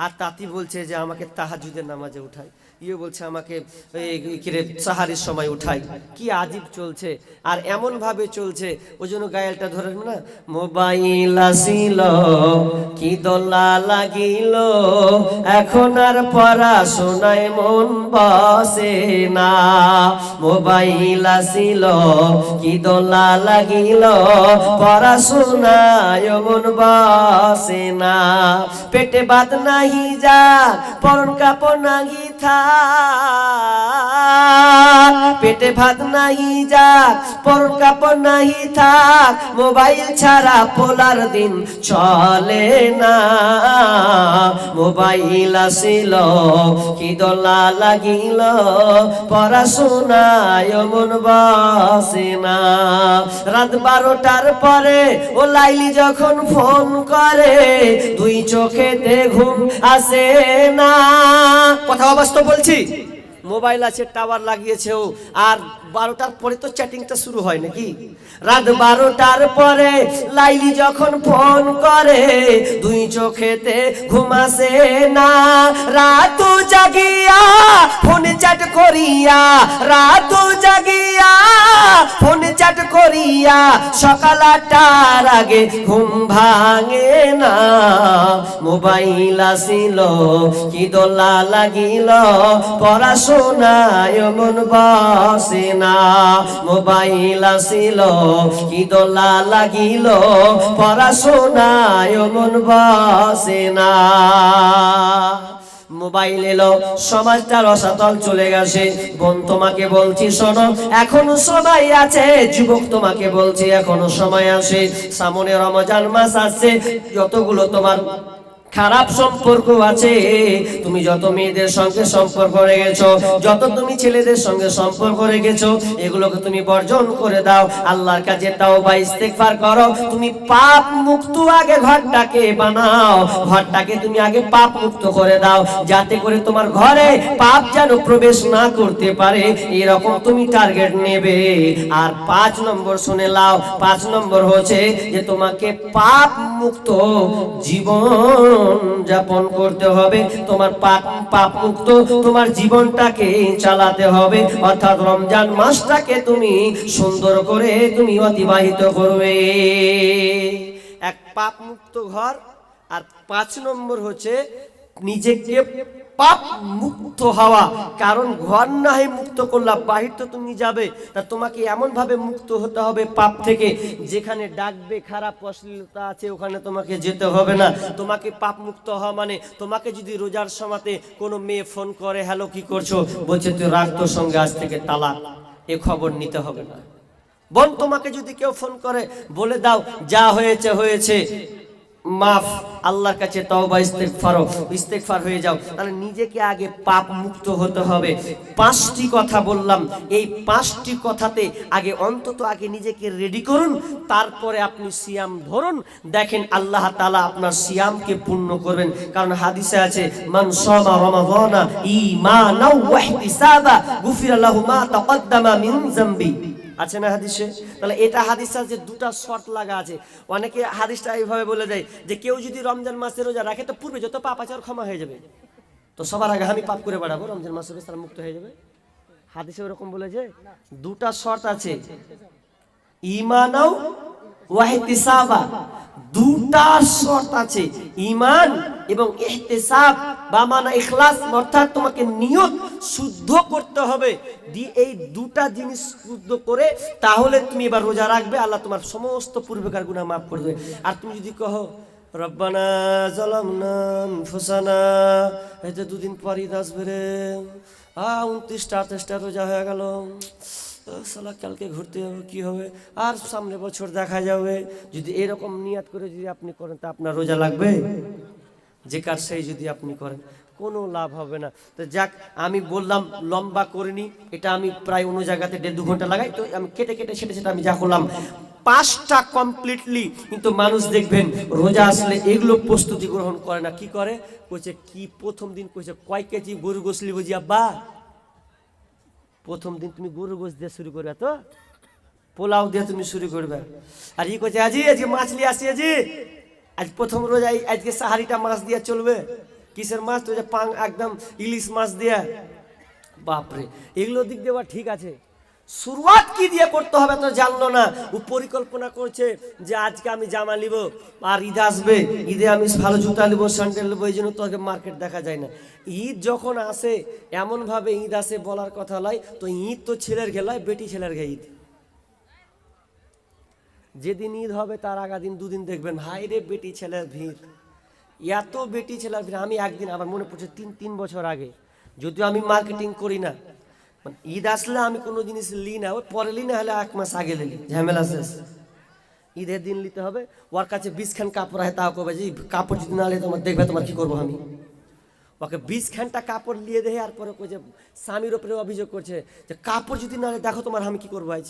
আর তাতি বলছে যে আমাকে তাহাজ্জুদের নামাজে উঠায়, ইয়ে বলছে আমাকে সাহারির সময় উঠাই। কি আজীব চলছে, আর এমন ভাবে চলছে। ওই জন্য গায়েলটা ধরে না, মোবাইল আসিল কি দোলা লাগিল, এখন আর পড়াশোনায় মন বসে না। মোবাইল আসিল কি দোলা লাগিল, পড়াশোনায় মন বসে না। পেটে ভাত নাহি যা, পরন কাপড় নাহি থা, পেটে ভাত নাহি যা, পরন কাপড় নাহি থাক, মোবাইল ছাড়া পোলার দিন চলে না। মোবাইল আসিল কি দোলা লাগিল, পড়াশোনায় মন বসে না। রাত 12টার পরে ও লাইলি যখন ফোন করে, দুই চোখেতে ঘুম আসে না। কথা অবাস্তব বলছি। মোবাইল আছে, টাওয়ার লাগিয়েছে ও, আর 12টার পরে তো চ্যাটিংটা শুরু হয় নাকি? রাত 12টার পরে লাইলি যখন ফোন করে, দুই চোখেতে ঘুম আসে না। রাত জাগিয়া ফোনে চ্যাট করিয়া, রাত জাগিয়া ফোনে চ্যাট করিয়া করিয়া সকাল 8টার আগে ঘুম ভাঙে না। মোবাইল আসিল কি দোলা লাগিল, পড়াশোনায় মন বসে না। মোবাইল আসিল কি দোলা লাগিল, পড়াশোনায় মন বসে না। মোবাইল এলো, সমাজটা রসাতল চলে গেছে। বোন তোমাকে বলছি শোনো, এখনো সময় আছে। যুবক তোমাকে বলছি এখনো সময় আছে। সামনে রমজান মাস আসছে। যতগুলো তোমার খারাপ সম্পর্ক আছে, তুমি যত মেয়েদের সঙ্গে সম্পর্ক রেখেছো, যত তুমি ছেলেদের সঙ্গে সম্পর্ক রেখেছো, এগুলোকে তুমি বর্জন করে দাও। আল্লাহর কাছে তাওবা ইস্তেগফার করো। তুমি পাপ মুক্ত আগে ঘরটাকে বানাও, ঘরটাকে তুমি আগে পাপ মুক্ত করে দাও, যাতে করে তোমার ঘরে পাপ যেন প্রবেশ না করতে পারে, এরকম তুমি টার্গেট নেবে। আর 5 নম্বর শুনে নাও, 5 নম্বর হচ্ছে যে তোমাকে পাপ মুক্ত জীবন যাপন করতে হবে। তোমার পাপ মুক্ত তোমার জীবনটাকে চালাতে হবে। অর্থাৎ রমজান মাসটাকে তুমি সুন্দর করে তুমি অতিবাহিত করবে। এক পাপ মুক্ত ঘর। আর 5 নম্বর হচ্ছে নিজেকে পাপ মুক্ত হওয়া। কারণ ঘর না হয় মুক্ত করলাম, বাহির তো তুমি যাবে, তা তোমাকে এমন ভাবে মুক্ত হতে হবে পাপ থেকে, যেখানে ডাকবে খারাপ অশ্লীলতা আছে ওখানে তোমাকে যেতে হবে না। তোমাকে পাপ মুক্ত হওয়া মানে, তোমাকে যদি রোজার সময়তে কোনো মেয়ে ফোন করে, হ্যালো কি করছো, বলছে তুই রাগ, তোর সঙ্গে আজ থেকে তালাক, এ খবর নিতে হবে না। বোন তোমাকে যদি কেউ ফোন করে, বলে দাও যা হয়েছে হয়েছে, মাফ, আল্লাহর কাছে তওবা ইস্তেগফার হয়ে যাও। তাহলে নিজেকে আগে পাপ মুক্ত হতে হবে। 5টি কথা বললাম, এই 5টি কথাতে আগে অন্তত আগে নিজেকে রেডি করুন, তারপরে আপনি সিয়াম ধরুন। দেখেন আল্লাহ তাআলা আপনার সিয়ামকে পূর্ণ করবেন। কারণ হাদিসে আছে, মান সামা রমাদানা ঈমানাও ওয়া ইহতিসাবা গুফিরা লাহু মা তাকদ্দামা মিন যামবি, আছে না হাদিসে? তাহলে এটা হাদিসে যে 2টা শর্ত লাগা আছে। অনেকে হাদিসটা এইভাবে বলে দেয় যে কেউ যদি রমজান মাসে রোজা রাখে তো পূর্বে যত পাপ আছে ক্ষমা হয়ে যাবে। তো সবার আগে আমি পাপ করে বেড়াবো, রমজান মাসে তারা মুক্ত হয়ে যাবে? হাদিসে ওরকম বলেছে। 2টা শর্ত আছে, ঈমানাও ওয়া ইহতিসাবা, 2টা শর্ত আছে, ঈমান এবং ইহতিসাব বা মানা ইখলাস, অর্থাৎ তোমাকে নিয়ত শুদ্ধ করতে হবে। এই 2টা জিনিস শুদ্ধ করে তাহলে তুমি এবার রোজা রাখবে, আল্লাহ তোমার সমস্ত পূর্বেকার গুনাহ মাফ করে দেবে। আর তুমি যদি কহো রব্বানা যালামনা আনফুসানা, এটা 2 দিন পর ঈদ আসবে রে, 29টা 28টা রোজা হয়ে গেল, সালা কালকে ঘুরতে যাবো, কি হবে, আর সামনে বছর দেখা যাবে, যদি এরকম নিয়াত করে যদি আপনি করেন তা আপনার রোজা লাগবে? যে কার সেই যদি আপনি করেন কোনো লাভ হবে না। তো যাক, আমি বললাম লম্বা করিনি, এটা আমি প্রায় অন্য জায়গাতে 1.5-2 ঘন্টা লাগাই, তো আমি কেটে কেটে সেটা আমি যা করলাম 5টা কমপ্লিটলি। কিন্তু মানুষ দেখবেন রোজা আসলে এগুলো প্রস্তুতি গ্রহণ করে না। কি করে? কইছে কি প্রথম দিন কইছে কয় কেজি গরু গোসলি বুঝি আব্বা, প্রথম দিন তুমি গরু গোস দিয়ে শুরু করবে, তো পোলাও দিয়ে তুমি শুরু করবে। আর ই কইছে আজকে মাছ নিয়ে আসি, আজ প্রথম রোজায় আজকে সাহারিটা মাছ দিয়ে চলবে। কিসের মাছ? তো পাং, একদম ইলিশ মাছ দিয়ে। বাপরে, এগুলো দিক দেওয়া ঠিক আছে, শুরুয়াত কি দিয়ে করতে হবে তো জানলো না। ও পরিকল্পনা করছে যে আজকে আমি জামা নিব, আর ঈদ আসবে, ঈদে আমি ভালো জুতা নিব, স্যান্ডেল নেবো, এই জন্য তোকে মার্কেট দেখা যায় না। ঈদ যখন আসে এমনভাবে ঈদ আসে বলার কথা নয়। তো ঈদ তো ছেলের খেলায়, বেটি ছেলের ঘে ঈদ। যেদিন ঈদ হবে তার আগা দিন 2 দিন দেখবেন হাই রে বেটি ছেলের ভিড়, এত বেটি ছেলের ভিড়। আমি একদিন আমার মনে পড়ছে 3 বছর আগে, যদিও আমি মার্কেটিং করি না, ঈদ আসলে আমি কোনো জিনিস লি না, ওই পরে লি না হলে 1 মাস আগে নিলি, ঝামেলা শেষ। ঈদের দিন নিতে হবে। ওর কাছে 20 খান কাপড় হয়, তাও কবে যে কাপড় যদি না নিলে তোমার দেখবে তোমার কি করবো আমি। ওকে 20 খানটা কাপড় নিয়ে দেয়, আর পরে কই যে স্বামীর ওপরে অভিযোগ করছে যে কাপড় যদি না দেখো তোমার আমি কি করবো আজ।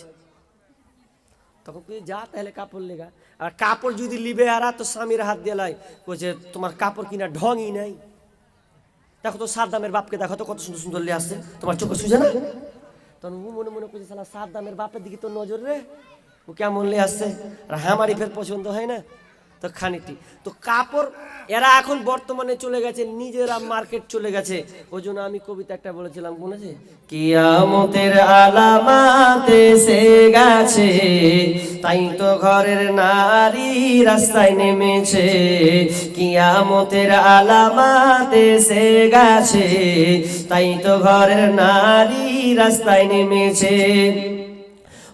তখন তুই যা তাহলে কাপড় লেগা। আর কাপড় যদি লিবে আর তো স্বামীর হাত দিয়ে লাই, কইছে তোমার কাপড় কিনা ঢংই নাই। দেখো তো সাদ্দামের বাপকে দেখো তো কত সুন্দর সুন্দর লিয়ে আসছে, তোমার চোখে সুঝে না? তখন ও মনে মনে করছে সালা সাদ্দামের বাপের দিকে তো নজর রে, ও কেমন লিয়ে আসছে, আর আমারই ফের পছন্দ হয় না। তো তো খানিকটি তো কাপড় এরা এখন বর্তমানে চলে গেছে নিজেরা মার্কেট চলে গেছে। ওই জন্য আমি কবিতা একটা বলেছিলাম, বলেছে কিয়ামতের আলামাত এসে গেছে, তাই তো ঘরের নারী রাস্তায় নেমেছে। কিয়ামতের আলামাত এসে গেছে, তাই তো ঘরের নারী রাস্তায় নেমেছে।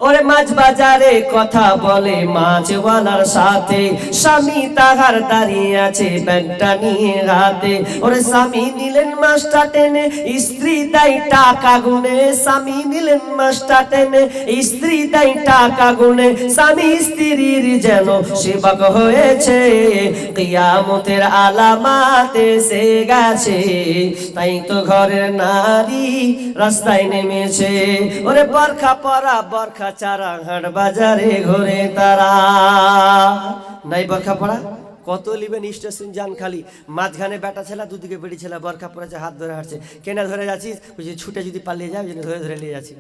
ওরে মাছ বাজারে কথা বলে মাছওয়ালার সাথে, স্বামী তাহার দাঁড়িয়ে আছে ব্যাগটা নিয়ে হাতে। ওরে স্বামী নিলেন মাছটা টেনে, স্ত্রী দেয় টাকা গুনে। স্বামী নিলেন মাছটা টেনে, স্ত্রী দেয় টাকা গুনে। স্বামী স্ত্রীর যেন সেবক হয়েছে, কিয়ামতের আলামাত এসে গেছে, তাই তো ঘরের নারী রাস্তায় নেমেছে। ওরে বরখা পরা বরখা চারা হাট বাজারে ঘুরে তারা। নাই বরখা পড়া কত লিবেন স্টেশন যান খালি, মাঝখানে বেটা ছেলা দুদিকে বেড়ি ছেলা বরখা পড়েছে, হাত ধরে হাঁটছে। কেনা ধরে যাচ্ছিস? ছুটে যদি পালিয়ে যায় ধরে ধরে নিয়ে যাচ্ছি,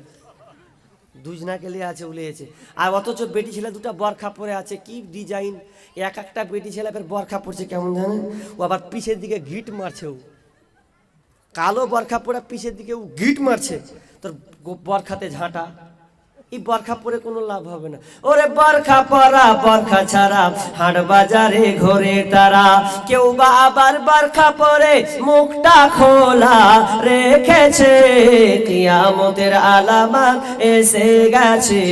দুজনাকে লিয়ে আছে উলিয়েছে। আর অথচ বেটি ছেলে দুটা বরখা পরে আছে, কি ডিজাইন! এক একটা বেটি ছেলে বরখা পড়ছে কেমন জানেন? ও আবার পিছের দিকে গিট মারছে, ও কালো বরখা পরে পিছের দিকে ও গিট মারছে। তোর বরখাতে ঝাঁটা, এই বরখা পরে কোনো লাভ হবে না। ওরে বরখা পরা বরখা ছাড়া হাট বাজারে ঘোরে তারা। কেউ বা আবার বরখা পরে মুখটা খোলা রেখেছে, কিয়ামতের আলামাত এসে গেছে,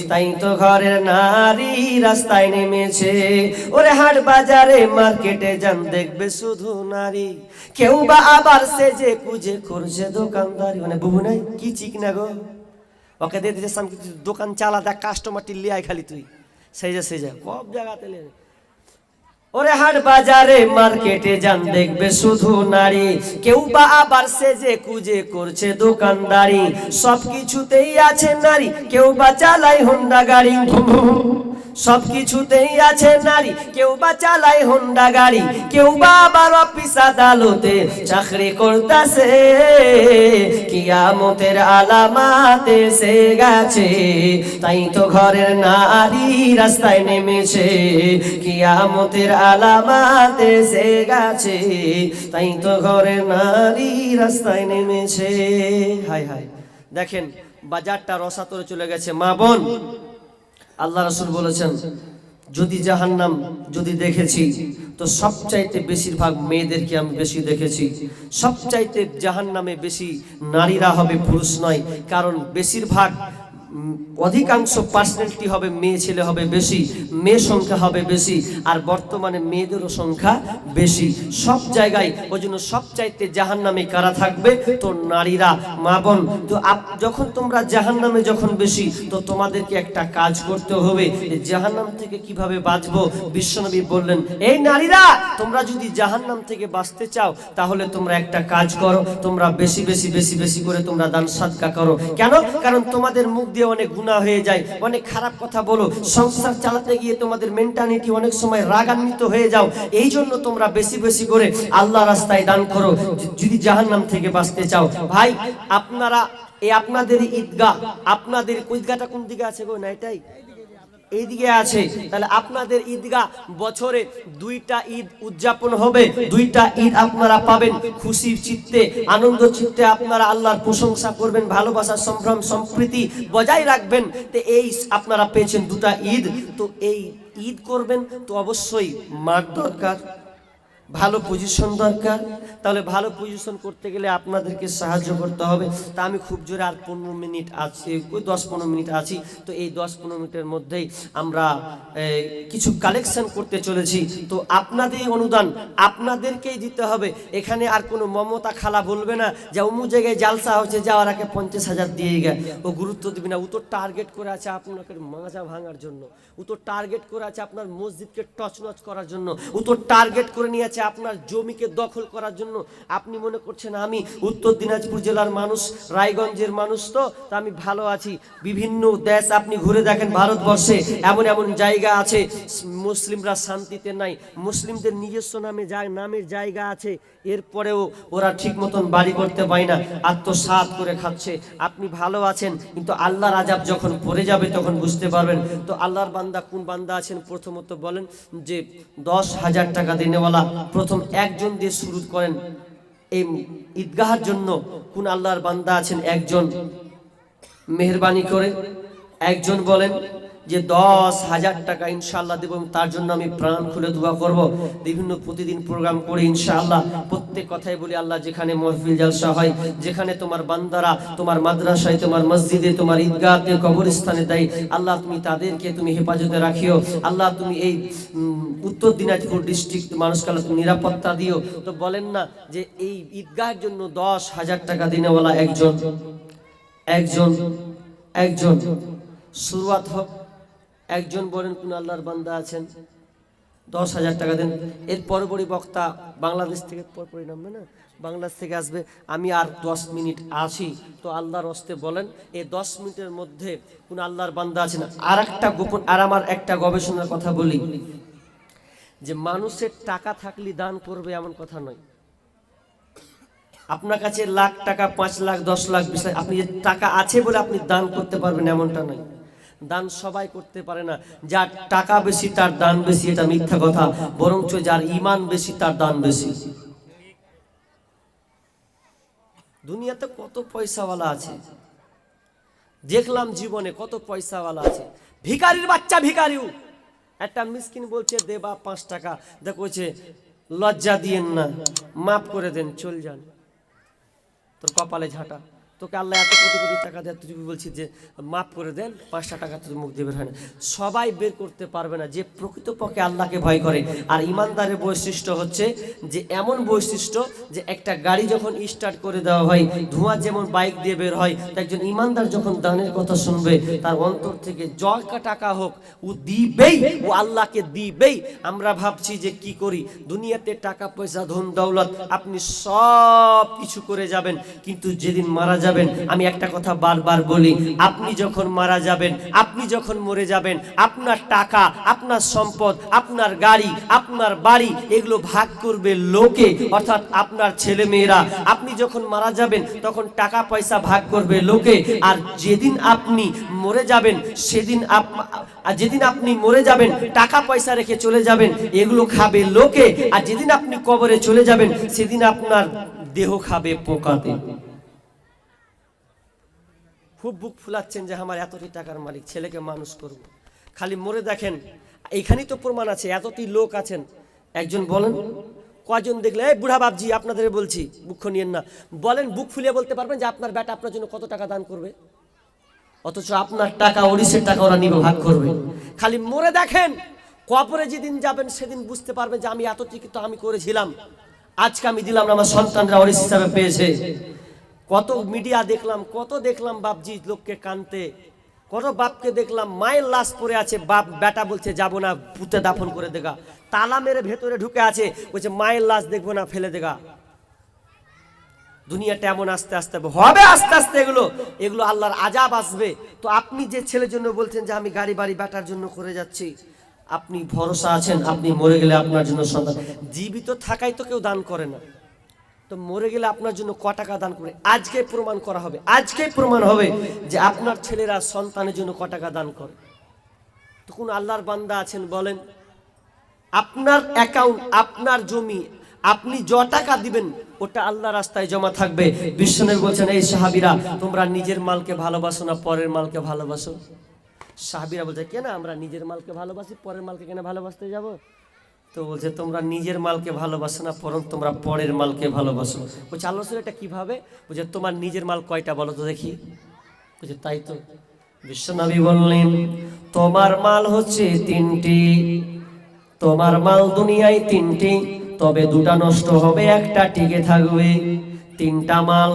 তাই তো ঘরের নারী রাস্তায় নেমেছে। ওরে হাট বাজারে মার্কেটে যান দেখবে শুধু নারী, কেউ বা আবার সেজে কুজে করছে দোকানদারি। মানে বুবু নাই কি চিক না গো, ওকে দিয়ে দিতে দোকান চালা দেখ, কাস্টমারটি লিয়াই খালি তুই সেজা সেজা সব জায়গাতে লে। ওরে হাট বাজারে মার্কেটে যান দেখবে শুধু নারী, কেউ বা আবার সেজে কুজে করছে দোকানদারি। সব কিছুতেই আছে নারী, কেউ বা চালায় হোন্ডা গাড়ি। সব কিছুতেই আছে নারী, কেউ বা চালায় হোন্ডা গাড়ি। কেউ বা আবার অফিস আদালতে চাকরি করতেছে, কিয়ামতের আলামাত এসে গেছে, তাই তো ঘরের নারী রাস্তায় নেমেছে। কিয়ামতের আলামাত এসে গেছে, তাই তো ঘরের নারী রাস্তায় নেমেছে। হাই হাই দেখেন বাজারটা রসাতলে চলে গেছে। মা বোন, আল্লাহ রাসূল বলেছেন যদি জাহান্নাম যদি দেখেছি তো সবচাইতে বেশিরভাগ মেয়েদেরকে আমি বেশি দেখেছি। সবচাইতে জাহান্নামে বেশি নারীরা হবে, পুরুষ নয়। কারণ বেশিরভাগ অধিকাংশ পার্সেন্টটি হবে মেয়ে ছেলে হবে বেশি, মেয়ে সংখ্যা হবে বেশি, আর বর্তমানে মেয়েদেরও সংখ্যা বেশি সব জায়গায়। ওই জন্য সবচাইতে জাহান্নামে কারা থাকবে? তো নারীরা। মা বোন, তো যখন তোমরা জাহান্নামে যখন বেশি, তো তোমাদেরকে একটা কাজ করতে হবে। জাহান্নাম থেকে কিভাবে বাঁচবো? বিশ্বনবী বললেন, এই নারীরা তোমরা যদি জাহান্নাম থেকে বাঁচতে চাও তাহলে তোমরা একটা কাজ করো, তোমরা বেশি বেশি বেশি বেশি করে তোমরা দান সাদকা করো। কেন? কারণ তোমাদের মুখ দিয়ে অনেক গুনাহ হয়ে যায়, অনেক খারাপ কথা বলো, সংসার চালাতে গিয়ে তোমাদের মেন্টালিটি অনেক সময় রাগান্বিত হয়ে যাও। এই জন্য তোমরা বেশি বেশি করে আল্লাহ রাস্তায় দান করো যদি জাহান্নাম থেকে বাঁচতে চাও। ভাই আপনারা এই আপনাদের ঈদগাহ, আপনাদের ঈদগাহটা কোন দিকে আছে গো? না এটাই এইদিকে আছে। তাহলে আপনাদের ঈদগাহ বছরে 2টা ঈদ উদযাপন হবে, 2টা ঈদ আপনারা পাবেন। খুশির চিত্তে আনন্দ চিত্তে আপনারা আল্লাহর প্রশংসা করবেন, ভালোবাসা সম্ভ্রম সম্প্রীতি বজায় রাখবেন। তো এই আপনারা পেয়েছেন 2টা ঈদ, তো এই ঈদ করবেন তো অবশ্যই মাঠ দরকার, ভালো পজিশন দরকার। তাহলে ভালো পজিশন করতে গেলে আপনাদেরকে সাহায্য করতে হবে। তা আমি খুব জোরে আর 15 মিনিট আছে, 10-15 মিনিট আছি, তো এই 10-15 মিনিটের মধ্যেই আমরা কিছু কালেকশন করতে চলেছি। তো আপনাদের অনুদান আপনাদেরকেই দিতে হবে। এখানে আর কোনো মমতা খালা বলবে না যে অমুক জায়গায় জালসা হচ্ছে, যাওয়ার আগে 50,000 দিয়ে গে, ও গুরুত্ব দিবে না। ও তো টার্গেট করে আছে আপনাকে মাজা ভাঙার জন্য, ও তো টার্গেট করে আছে আপনার মসজিদকে টচনচ করার জন্য, ও তো টার্গেট করে নিয়ে আছে আছে আপনার জমিকে দখল করার জন্য। আপনি মনে করছেন আমি উত্তর দিনাজপুর জেলার মানুষ, রায়গঞ্জের মানুষ, তো আমি ভালো আছি। বিভিন্ন দেশ আপনি ঘুরে দেখেন, ভারতবর্ষে এমন এমন জায়গা আছে মুসলিমরা শান্তিতে নাই, মুসলিমদের নিজস্ব নামের জায়গা আছে, এরপরেও ওরা ঠিক মতন বাড়ি করতে পায় না, আত্মসাৎ করে খাচ্ছে। আপনি ভালো আছেন, কিন্তু আল্লাহর আযাব যখন পড়ে যাবে তখন বুঝতে পারবেন। তো আল্লাহর বান্দা কোন বান্দা আছেন প্রথমত বলেন, যে 10,000 টাকা দিনেওয়ালা প্রথম একজন দিয়ে শুরু করেন। এই ঈদগাহের জন্য কোন আল্লাহর বান্দা আছেন একজন, মেহেরবানি করে একজন বলেন যে 10,000 টাকা ইনশাআল্লাহ দেব, তার জন্য আমি প্রাণ খুলে দোয়া করব। বিভিন্ন প্রতিদিন প্রোগ্রাম করে ইনশাআল্লাহ প্রত্যেক কথাই বলি, আল্লাহ যেখানে মাহফিল জালসা হয়, যেখানে তোমার বান্দারা তোমার মাদ্রাসায়, তোমার মসজিদে, তোমার ঈদগাহতে, কবরস্থানে দেয়, আল্লাহ তুমি তাদেরকে তুমি হেফাজতে রাখিও। আল্লাহ তুমি এই উত্তর দিনাজপুর ডিস্ট্রিক্ট মানুষকে আল্লাহ তুমি নিরাপত্তা দিও। তো বলেন না যে এই ঈদগাহের জন্য 10,000 টাকা দিনেওয়ালা একজন শুরুয়াত হোক। একজন বলেন কোন আল্লাহর বান্দা আছেন 10,000 টাকা দেন। এর পরপরই বক্তা বাংলাদেশ থেকে পরপরই নামবে না, বাংলাদেশ থেকে আসবে। আমি আর 10 মিনিট আসি, তো আল্লাহর হস্তে বলেন এই 10 মিনিটের মধ্যে কোন আল্লাহর বান্দা আছেন। আর একটা গোপন, আর আমার একটা গবেষণার কথা বলি, যে মানুষের টাকা থাকলে দান করবে এমন কথা নয়। আপনার কাছে লাখ টাকা, 5 লাখ, 10 লাখ, 20 লাখ, আপনি যে টাকা আছে বলে আপনি দান করতে পারবেন এমনটা নয়। দান সবাই করতে পারে না। যার টাকা বেশি তার দান বেশি, এটা মিথ্যা কথা। বরঞ্চ যার ঈমান বেশি তার দান বেশি। দুনিয়াতে কত পয়সাওয়ালা আছে, দেখলাম জীবনে কত পয়সাওয়ালা আছে। ভিখারির বাচ্চা ভিখারিও, একটা মিসকিন বলছে দে বা 5 টাকা, দেখো লজ্জা দিয়েন না, মাফ করে দেন, চল যান, তোর কপালে ঝাঁটা। তোকে আল্লাহ এত কোটি কোটি টাকা দেয়, তুই বলছিস যে মাফ করে দেন, 5টা টাকা তোর মুখ দিয়ে বের হয় না। সবাই বের করতে পারবে না যে প্রকৃতপক্ষে আল্লাহকে ভয় করে। আর ইমানদারের বৈশিষ্ট্য হচ্ছে যে এমন বৈশিষ্ট্য, যে একটা গাড়ি যখন স্টার্ট করে দেওয়া হয়, ধোঁয়া যেমন বাইক দিয়ে বের হয়, তো একজন ইমানদার যখন দানের কথা শুনবে, তার অন্তর থেকে জয়কা টাকা হোক ও দিবেই, ও আল্লাহকে দিবেই। আমরা ভাবছি যে কি করি, দুনিয়াতে টাকা পয়সা, ধন দৌলত আপনি সব কিছু করে যাবেন, কিন্তু যেদিন মারা যাবেন, আমি একটা কথা বারবার বলি, আপনি যখন মারা যাবেন, আপনি যখন মরে যাবেন, আপনার টাকা, আপনার সম্পদ, আপনার গাড়ি, আপনার বাড়ি, এগুলো ভাগ করবে লোকে, অর্থাৎ আপনার ছেলে মেয়েরা। আপনি যখন মারা যাবেন তখন টাকা পয়সা ভাগ করবে লোকে। আর যেদিন আপনি মরে যাবেন, যেদিন আপনি মরে যাবেন, টাকা পয়সা রেখে চলে যাবেন, এগুলো খাবে লোকে। আর যেদিন আপনি কবরে চলে যাবেন, সেদিন আপনার দেহ খাবে পোকাতে। খুব বুক ফুলাচ্ছেন যে আমার এতটি টাকার মালিক, ছেলেকে মানুষ করব, খালি মরে দেখেন। এইখানেই তো প্রমাণ আছে, এতটি লোক আছেন। একজন বলেন কয়জন দেখলে, এই বুড়া বাপজি আপনাদের বলছি, বুক নিয়েন না, বলেন বুক ফুলিয়ে বলতে পারবেন যে আপনার বেটা আপনার জন্য কত টাকা দান করবে? অথচ আপনার টাকা ওড়িশের টাকা ওরা নিবে, ভাগ করবে। খালি মরে দেখেন, কবরে যেদিন যাবেন সেদিন বুঝতে পারবেন যে আমি এতটি তো আমি করেছিলাম, আজকে আমি দিলাম না, আমার সন্তানরা ওড়িশ হিসাবে পেয়েছে। কত মিডিয়া দেখলাম, কত দেখলাম বাপজি লোককে কানতে, কত বাপকে দেখলাম মায়ের লাশ পড়ে আছে, বাপ বেটা বলছে যাবো না, পুঁতে দাফন করে দেগা, তালা মেরে ভেতরে ঢুকে আছে, বলছে মায়ের লাশ দেখবো না, ফেলে দেগা। দুনিয়াটা এমন আস্তে আস্তে হবে, আস্তে আস্তে এগুলো আল্লাহর আযাব আসবে। তো আপনি যে ছেলের জন্য বলছেন যে আমি গাড়ি বাড়ি বেটার জন্য করে যাচ্ছি, আপনি ভরসা আছেন আপনি মরে গেলে আপনার জন্য সন্তান, জীবিত থাকাই তো কেউ দান করে না, তো মরে গেলে আপনার জন্য ক টাকা দান করে? আজকে প্রমাণ করা হবে, আজকে প্রমাণ হবে যে আপনার ছেলেরা সন্তানের জন্য ক টাকা দান করে। তো কোন আল্লাহর বান্দা আছেন বলেন, আপনার অ্যাকাউন্ট, আপনার জমি, আপনি য টাকা দিবেন ওটা আল্লাহ রাস্তায় জমা থাকবে। বিশ্বনবী বলছেন, এই সাহাবীরা তোমরা নিজের মালকে ভালোবাসো না পরের মালকে ভালোবাসো? সাহাবীরা বলছে, কেন আমরা নিজের মালকে ভালোবাসি, পরের মালকে কেন ভালোবাসতে যাব? তো বলছে তোমরা নিজের মালকে ভালোবাসো না, বরং তোমরা পরের মালকে ভালোবাসো। বলছে আল্লাহ রাসূল এটা কিভাবে? বলছে তোমার নিজের মাল কয়টা বলো তো দেখি। বলছে তাই তো। বিশ্বনবী বললেন, তোমার মাল হচ্ছে 3টি, তোমার মাল দুনিয়ায় 3টি, তবে 2টা নষ্ট হবে, একটা টিকে থাকবে। তিনটা মাল।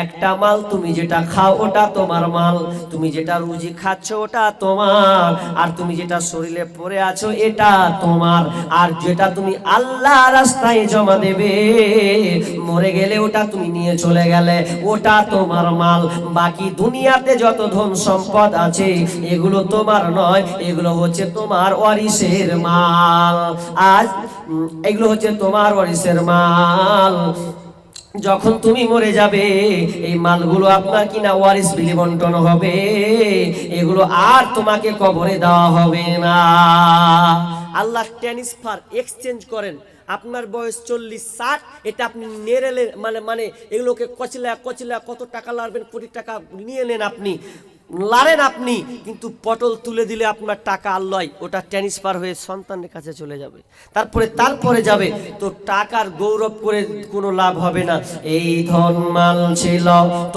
একটা মাল তুমি যেটা খাও ওটা তোমার মাল, তুমি যেটা রুজি খাচ্ছ ওটা তোমার, আর তুমি যেটা শরীরে পরে আছো এটা তোমার, আর যেটা তুমি আল্লাহ রাস্তায় জমা দেবে মরে গেলে ওটা তুমি নিয়ে চলে গেলে ওটা তোমার মাল। বাকি দুনিয়াতে যত ধন সম্পদ আছে এগুলো তোমার নয়, এগুলো হচ্ছে তোমার ওয়ারিসের মাল। আজ এগুলো হচ্ছে তোমার ওয়ারিসের মাল। যখন তুমি মরে যাবে এই মালগুলো আপনার কিনা ওয়ারিস বিলি বন্টন হবে, এগুলো আর তোমাকে কবরে দেওয়া হবে না। আল্লাহ ট্রান্সফার এক্সচেঞ্জ করেন। আপনার বয়স 40-60, এটা আপনি নেড়ে মানে এগুলোকে কচলা কত টাকা লাগবেন, কোটি টাকা নিয়ে নেন আপনি, লারেন আপনি, কিন্তু পটল তুলে দিলে আপনার টাকা আল্লাহ ওটা ট্রান্সফার হয়ে সন্তানের কাছে চলে যাবে, তারপরে যাবে। তো টাকার গৌরব করে কোনো লাভ হবে না। এই ধন মাল ছিল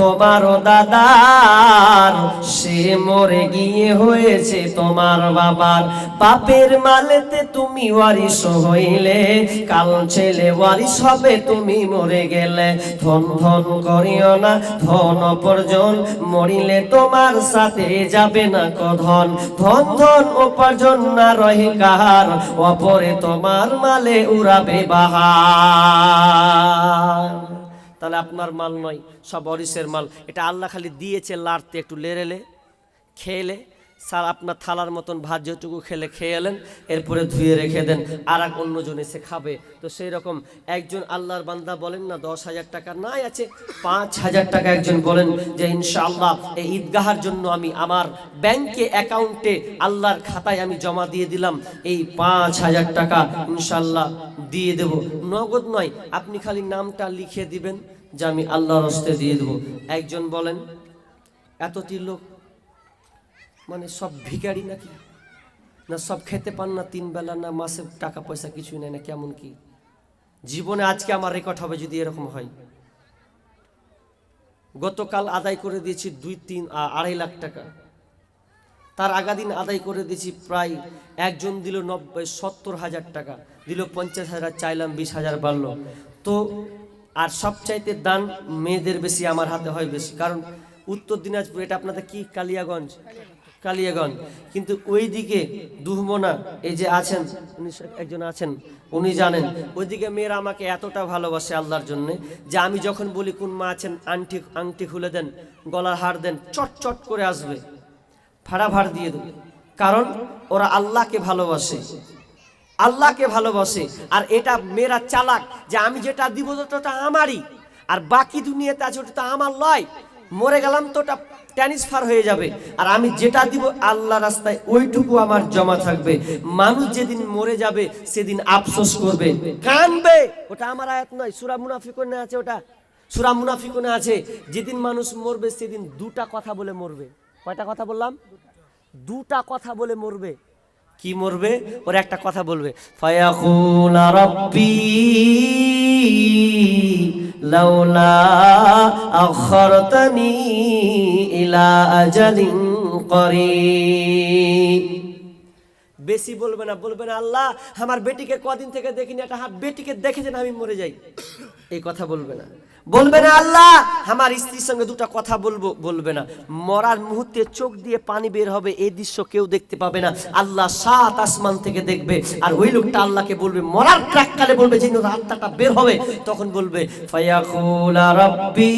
তোমারও দাদার, সে মরে গিয়ে হয়েছে তোমার বাবার। বাপের মালেতে তুমি ওয়ারিশ হইলে, কাল ছেলে ওয়ারিশ হবে তুমি মরে গেলে। ধন ধন করিও না, ধন অপরজন, মরিলে তোমার সাথে যাবে না কধন। ধন ধন উপার্জন না রহে কাহার, অপরে তোমার মালে উড়াবে বাহার। তাহলে আপনার মাল নয়, সব ওয়ারিসের মাল। এটা আল্লাহ খালি দিয়েছে লাড়তে, একটু লেরেলে খেলে স্যার আপনার থালার মতন ভাত যেটুকু খেয়ে এলেন, এরপরে ধুয়ে রেখে দেন, আর এক অন্যজন এসে খাবে। তো সেই রকম একজন আল্লাহর বান্দা বলেন না 10,000 টাকা নাই আছে, 5,000 টাকা একজন বলেন যে ইনশাআল্লাহ এই ঈদগাহার জন্য আমি আমার ব্যাংকে অ্যাকাউন্টে আল্লাহর খাতায় আমি জমা দিয়ে দিলাম, এই 5,000 টাকা ইনশাআল্লাহ দিয়ে দেব। নগদ নয়, আপনি খালি নামটা লিখে দিবেন যে আমি আল্লাহর হস্তে দিয়ে দেবো। একজন বলেন এতটি লোক মানে সব ভিখারি নাকি, না সব খেতে পান না 3 বেলা, না মাসে টাকা পয়সা কিছুই নেই, না কেমন কি জীবনে? আজকে আমার রেকর্ড হবে যদি এরকম হয়। গতকাল আদায় করে দিয়েছি 2-3-2.5 লাখ টাকা, তার আগাদিন আদায় করে দিয়েছি প্রায়, একজন দিল 70,000 টাকা, দিল 50,000, চাইলাম 20,000 বাড়লো। তো আর সবচাইতে দান মেয়েদের বেশি আমার হাতে হয় বেশি, কারণ উত্তর দিনাজপুর, এটা আপনাদের কি কালিয়াগঞ্জ, কিন্তু ওইদিকে দুহমনা এই যে আছেন উনি, একজন আছেন উনি জানেন, ওইদিকে মেয়েরা আমাকে এতটা ভালোবাসে আল্লাহর জন্য যে আমি যখন বলি কোন মা আছেন আংটি খুলে দেন, গলার হার দেন, চট করে আসবে, ফাড়া ভাড় দিয়ে দেবে, কারণ ওরা আল্লাহকে ভালোবাসে। আর এটা মেয়েরা চালাক যে আমি যেটা দিব ওটা আমারই, আর বাকি দুনিয়াতে আছে ওটা তো আমার লয়, মরে গেলাম তো ওটা ট্রান্সফার হয়ে যাবে, আর আমি যেটা দিব আল্লাহ রাস্তায় ওইটুকু আমার জমা থাকবে। মানুষ যেদিন মরে যাবে সেদিন আফসোস করবে, কাঁদবে। ওটা আমার আয়াত নয়, সূরা মুনাফিকুনে আছে, ওটা সূরা মুনাফিকুনে আছে। যেদিন মানুষ মরবে সেদিন 2টা কথা বলে মরবে। কয়টা কথা বললাম? 2টা কথা বলে মরবে। কি মরবে? ওর একটা কথা বলবে, ফায়াকুলা রাব্বি লাউলা আখরতানি ইলা আজালিন করিব। বেশি বলবে না, আল্লাহ আমার বেটিকে কদিন থেকে দেখিনি, একটা বেটিকে দেখেছেন আমি মরে যাই, এই কথা বলবে না। আল্লাহ আমার স্ত্রীর সঙ্গে 2টা কথা বলবে না। মরার মুহূর্তে চোখ দিয়ে পানি বের হবে, এই দৃশ্য কেউ দেখতে পাবে না, আল্লাহ 7 আসমান থেকে দেখবে। আর ওই লোকটা আল্লাহকে বলবে, মরার প্রাককালে বলবে, যেন আত্মাটা বের হবে, তখন বলবে ফায়াকুলা রাব্বি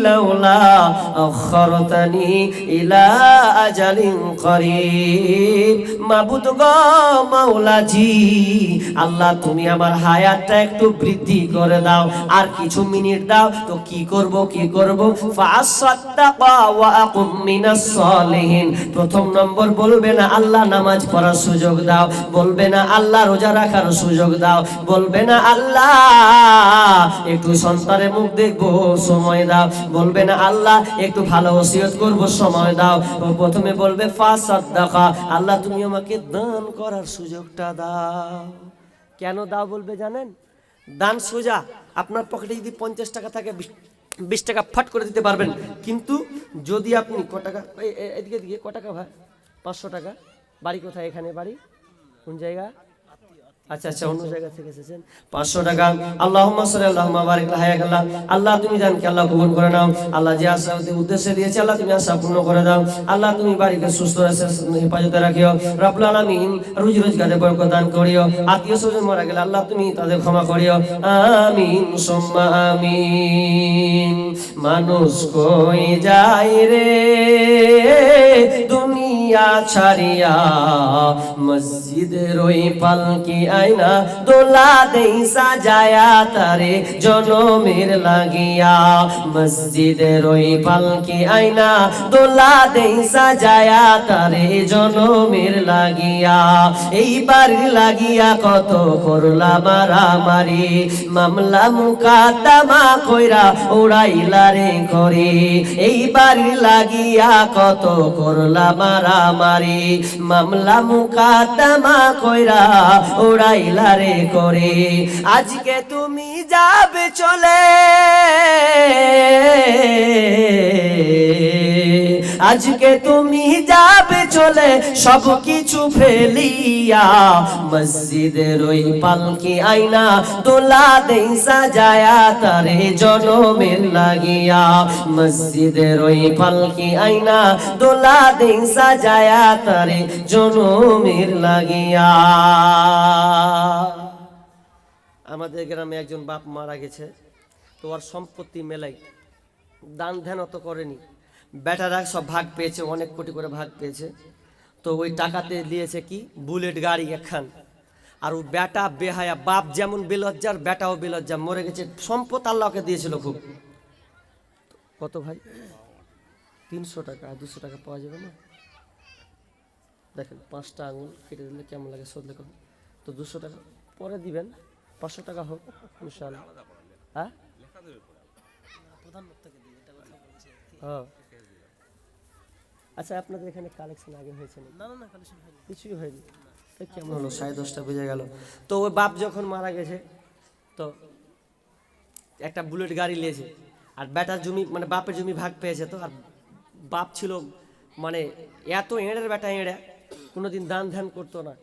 লাউলা আখরতানি ইলা আজালিন করিব। মাবুদ গো, মাওলাজি, আল্লাহ তুমি আমার হায়াতটা একটু বৃদ্ধি করে দাও, আর কিছু মিনিট দাও। তো কি করব? ফাসাদ্দাকা ওয়া আকুম মিনাস সালিহিন। প্রথম নম্বর বলবে না আল্লাহ নামাজ পড়ার সুযোগ দাও, বলবে না আল্লাহ রোজা রাখার সুযোগ দাও, বলবে না আল্লাহ একটু সন্তানের মুখ দেখবো সময় দাও, বলবে না আল্লাহ একটু ভালো ওসিয়ত করব সময় দাও। প্রথমে বলবে ফাসাদ্দাকা, আল্লাহ তুমি আমাকে দান করার সুযোগটা দাও। কেন দাও বলবে জানেন? দান সোজা, আপনার পকেটে যদি 50 টাকা থাকে 20 টাকা ফাট করে দিতে পারবেন, কিন্তু যদি আপনি ক টাকা, এদিকে ক টাকা ভাই? 500 টাকা। বাড়ি কোথায়? এখানে বাড়ি কোন জায়গা? আচ্ছা আচ্ছা, অন্য জায়গা থেকে এসেছেন। 500 টাকা। আল্লাহুম্মা সাল্লি আল্লাহুম্মা বারিক হায়াকাল্লাহ। আল্লাহ তুমি জানকে আল্লাহ কবুল করে নাও। আল্লাহ যে আশা উদ্দেশ্যে দিয়েছে আল্লাহ তুমি আশা পূর্ণ করে দাও। আল্লাহ তুমি বাড়িকে সুস্থ হেফাজতে রাখিও রব্বুল আলামিন। রুজি রোজগারে বরকত দান করিও। আত্মীয় স্বজন মারা গেলে আল্লাহ তুমি তাদের ক্ষমা করিও। আমিন সুম্মা আমিন। মানুষ কই যায় রে দুনিয়া ছাড়িয়া, মসজিদের ওই পালকি আয়না দোলা দেই সাজায়া তারে জনমের লাগিয়া। মসজিদের ওই পালকি আয়না দোলা দেই সাজায়া তারে জনমের লাগিয়া। এইবার লাগিয়া কত করলা মারামারি, মামলা মুকাদ্দমা কইরা উড়াইলা রে করে। এইবার লাগিয়া কত করলা মারামারি, মামলা মুকাদ্দমা কইরা উড়াইলা রে করে। আজকে তুমি যাবে চলে, আজকে তুমি যাবে চলে সব কিছু ফেলিয়া। মসজিদের ওই পালকি আয়না দোলা দেই সাজায়া তারে জনমের লাগিয়া। মসজিদের ওই পালকি আয়না দোলা দেই সাজায়া তারে জনমের লাগিয়া। আমাদের গ্রামে একজন বাপ মারা গেছে, তো ওর সম্পত্তি মেলাই দান ধ্যান অত করেনি, বেটারা সব ভাগ পেয়েছে, অনেক কোটি করে ভাগ পেয়েছে। তো ওই টাকাতে দিয়েছে কি বুলেট গাড়ি একখান। আর ও বেটা বেহায়া, বাপ যেমন বেলজ্জার বেটাও বেলজ্জা, মরে গেছে। সম্পদ আল্লাহকে দিয়েছিল খুব। কত ভাই? 300 টাকা। 200 টাকা পাওয়া যাবে না? দেখেন 5টা আঙুল কেটে দিলে কেমন লাগে, সদলে কখন। তো 200 টাকা পরে দিবেন, 500 টাকা হোক ইনশাআল্লাহ। হ্যাঁ হ্যাঁ। আচ্ছা, আপনাদের এখানে কালেকশন আগে হয়েছে না? না না, কালেকশন হয়নি, কিছুই হয়নি। কেমন হলো? 10:30 বেজে গেল। তো ওই বাপ যখন মারা গেছে, তো একটা বুলেট গাড়ি নিয়েছে। আর বেটার জমি মানে বাপের জমি ভাগ পেয়েছে। তো আর বাপ ছিল মানে এত এঁড়ের বেটা, এঁড়া কোনোদিন দান ধ্যান করতো না।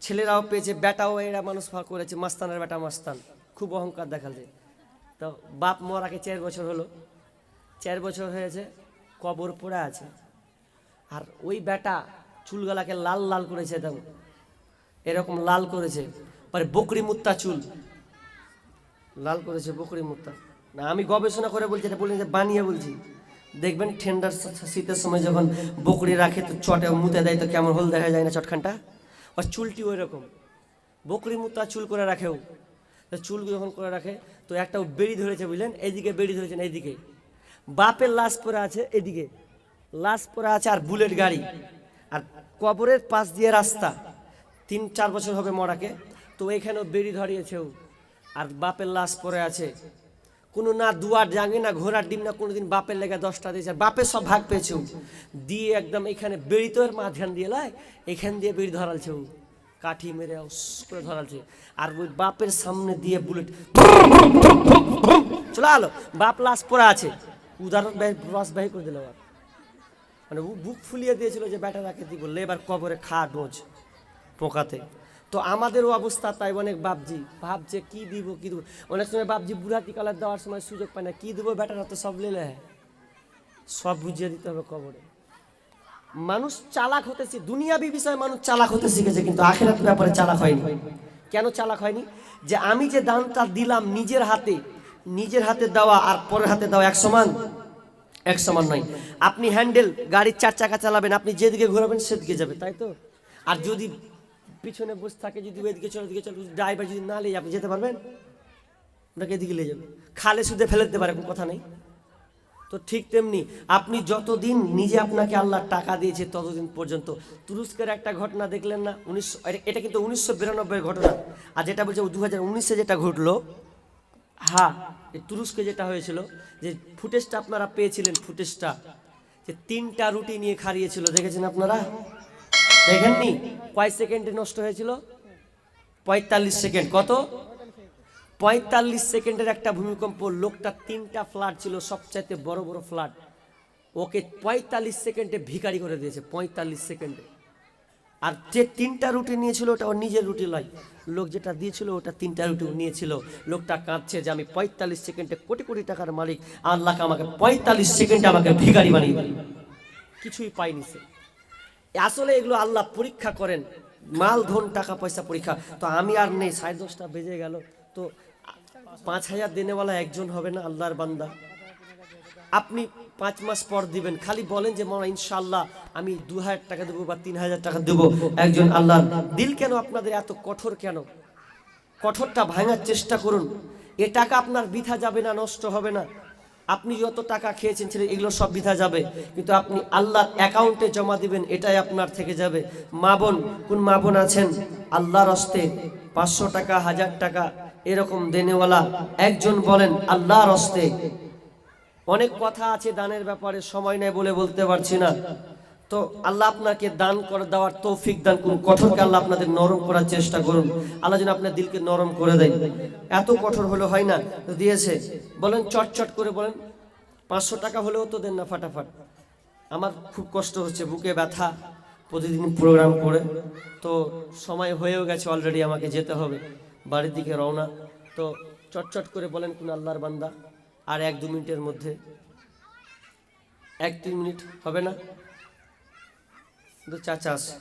ছেলেরাও পেয়েছে, বেটাও এঁড়া মানুষ ভাগ করেছে, মাস্তানের বেটা মাস্তান, খুব অহংকার দেখাচ্ছে। তো বাপ মরাকে 4 বছর হলো, 4 বছর হয়েছে, কবর পড়ে আছে। আর ওই বেটা চুলগুলাকে লাল লাল করেছে, একদম এরকম লাল করেছে, পরে বকরি মুত্তা চুল লাল করেছে, বকরি মুত্তা না। আমি গবেষণা করে বলছি, এটা বলি যে বানিয়ে বলছি। দেখবেন ঠান্ডার শীতের সময় যখন বকরি রাখে তো চটে মুতে দেয়, তো কেমন হল দেখা যায় না চটখানটা? আর চুলটি ওই রকম বকরি মুত্তা চুল করে রাখেও। তো চুল যখন করে রাখে, তো একটা বেড়ি ধরেছে বুঝলেন, এইদিকে বেড়ি ধরেছেন, এইদিকে বাপের লাশ পরে আছে, এদিকে লাশ পরে আছে, আর বুলেট গাড়ি, আর কবরের পাশ দিয়ে রাস্তা। 3-4 বছর হবে মরাকে। তো এখানেও বেড়ি ধরিয়েছেও, আর বাপের লাশ পরে আছে। কোনো না দুয়ার জাঙ্গে না ঘোড়ার ডিম না, কোনোদিন বাপের লেগে 10টা দিয়েছে। আর বাপের সব ভাগ পেয়েছেও দিয়ে, একদম এখানে বেড়ি তো এর মাঝখান দিয়ে লাই, এখান দিয়ে বেড়ি ধরালছেও, কাঠি মেরে করে ধরালছে। আর ওই বাপের সামনে দিয়ে বুলেট চলে আলো, বাপ লাশ পরে আছে। উদাহরণ রসবাহী করে দিল, মানে বুক ফুলিয়ে দিয়েছিল যে বেটা রাখে দিব, এবার কবরে খা ডোজ পোকাতে। তো আমাদেরও অবস্থা তাই। অনেক বাপজি ভাবছে কি দিব কি দিব, অনেক সময় বাপজি বুড়াতি কালার দেওয়ার সময় সুযোগ পায় না, কি দেবো বেটারা তো সব লেলে, সব বুঝিয়ে দিতে হবে কবরে। মানুষ চালাক হতেছে, দুনিয়াবি বিষয়ে মানুষ চালাক হতে শিখেছে, কিন্তু আখিরাত ব্যাপারে চালাক হয়নি। কেন চালাক হয়নি? যে আমি যে দানটা দিলাম নিজের হাতে দেওয়া আর পরের হাতে দেওয়া এক সমান? এক সমান নয়। আপনি হ্যান্ডেল গাড়ির 4 চাকা চালাবেন, আপনি যেদিকে ঘোরাবেন সেদিকে যাবে, তাই তো? আর যদি পিছনে বসে থাকে, যদি ওইদিকে চলে দিকে চলে, ড্রাইভার যদি না নিয়ে আপনি যেতে পারবেন? আপনাকে এদিকে নিয়ে যাবে, খালে সুদে ফেলে দিতে পারে, কোনো কথা নেই। তো ঠিক তেমনি আপনি যতদিন নিজে আপনাকে আল্লাহ টাকা দিয়েছে ততদিন পর্যন্ত। তুরস্কের একটা ঘটনা দেখলেন না? এটা কিন্তু 1992 ঘটনা। আর যেটা বলছে 2019-এ যেটা ঘটলো, হ্যাঁ, এই তুরস্কে যেটা হয়েছিল, যে ফুটেজটা আপনারা পেয়েছিলেন, ফুটেজটা যে 3টা রুটি নিয়ে খাইয়েছিল, দেখেছেন আপনারা? দেখেননি? কয় সেকেন্ডে নষ্ট হয়েছিল? 45 সেকেন্ড। কত? 45 সেকেন্ডের একটা ভূমিকম্প। লোকটা 3টা ফ্ল্যাট ছিল, সবচাইতে বড় বড় ফ্ল্যাট, ওকে 45 সেকেন্ডে ভিখারি করে দিয়েছে, 45 সেকেন্ডে। আর যে 3টা রুটি নিয়েছিল ওটা ওর নিজের রুটি নয়, লোক যেটা দিয়েছিল ওটা 3টা রুটি নিয়েছিল। লোকটা কাঁদছে যে আমি 45 সেকেন্ডে কোটি কোটি টাকার মালিক, আল্লাহ আমাকে 45 সেকেন্ডে আমাকে ভিখারি বানিয়ে দিল, কিছুই পাইনি সে। আসলে এগুলো আল্লাহ পরীক্ষা করেন, মাল ধন টাকা পয়সা পরীক্ষা। তো আমি আর নেই, 10:30 বেজে গেল, তো 5000 দেনেওয়ালা একজন হবে না আল্লাহর বান্দা? আপনি 5 মাস পর দিবেন, খালি বলেন যে মাওলানা ইনশাআল্লাহ আমি 2000 টাকা দেবো বা 3000 টাকা দেবো। একজন আল্লাহর দিল কেন আপনাদের এত কঠোর কেন? কঠোরটা ভাঙার চেষ্টা করুন। এ টাকা আপনার বৃথা যাবে না, নষ্ট হবে না। আপনি যত টাকা খেয়েছেন ছেলে এগুলো সব বৃথা যাবে, কিন্তু আপনি আল্লাহর অ্যাকাউন্টে জমা দিবেন, এটাই আপনার থেকে যাবে। মা বোন, কোন মা বোন আছেন আল্লাহর হস্তে 500 টাকা 1000 টাকা এরকম দেনেওয়ালা একজন বলেন আল্লাহর হস্তে। অনেক কথা আছে দানের ব্যাপারে, সময় নেই বলে বলতে পারছি না। তো আল্লাহ আপনাকে দান করে দেওয়ার তৌফিক দান করুন। কঠোরকে আল্লাহ আপনাদের নরম করার চেষ্টা করুন, আল্লাহ যেন আপনার দিলকে নরম করে দেয়। এত কঠোর হলে হয় না, দিয়েছে বলেন চটচট করে বলেন। 500 টাকা হলেও তো দেন না ফাটাফাট। আমার খুব কষ্ট হচ্ছে, বুকে ব্যথা প্রতিদিন প্রোগ্রাম করে, তো সময় হয়েও গেছে অলরেডি, আমাকে যেতে হবে বাড়ির দিকে রওনা। তো চটচট করে বলেন কোন আল্লাহর বান্দা, আর 1-2 মিনিটের মধ্যে, 1-3 মিনিট হবে না? চাচা আছে,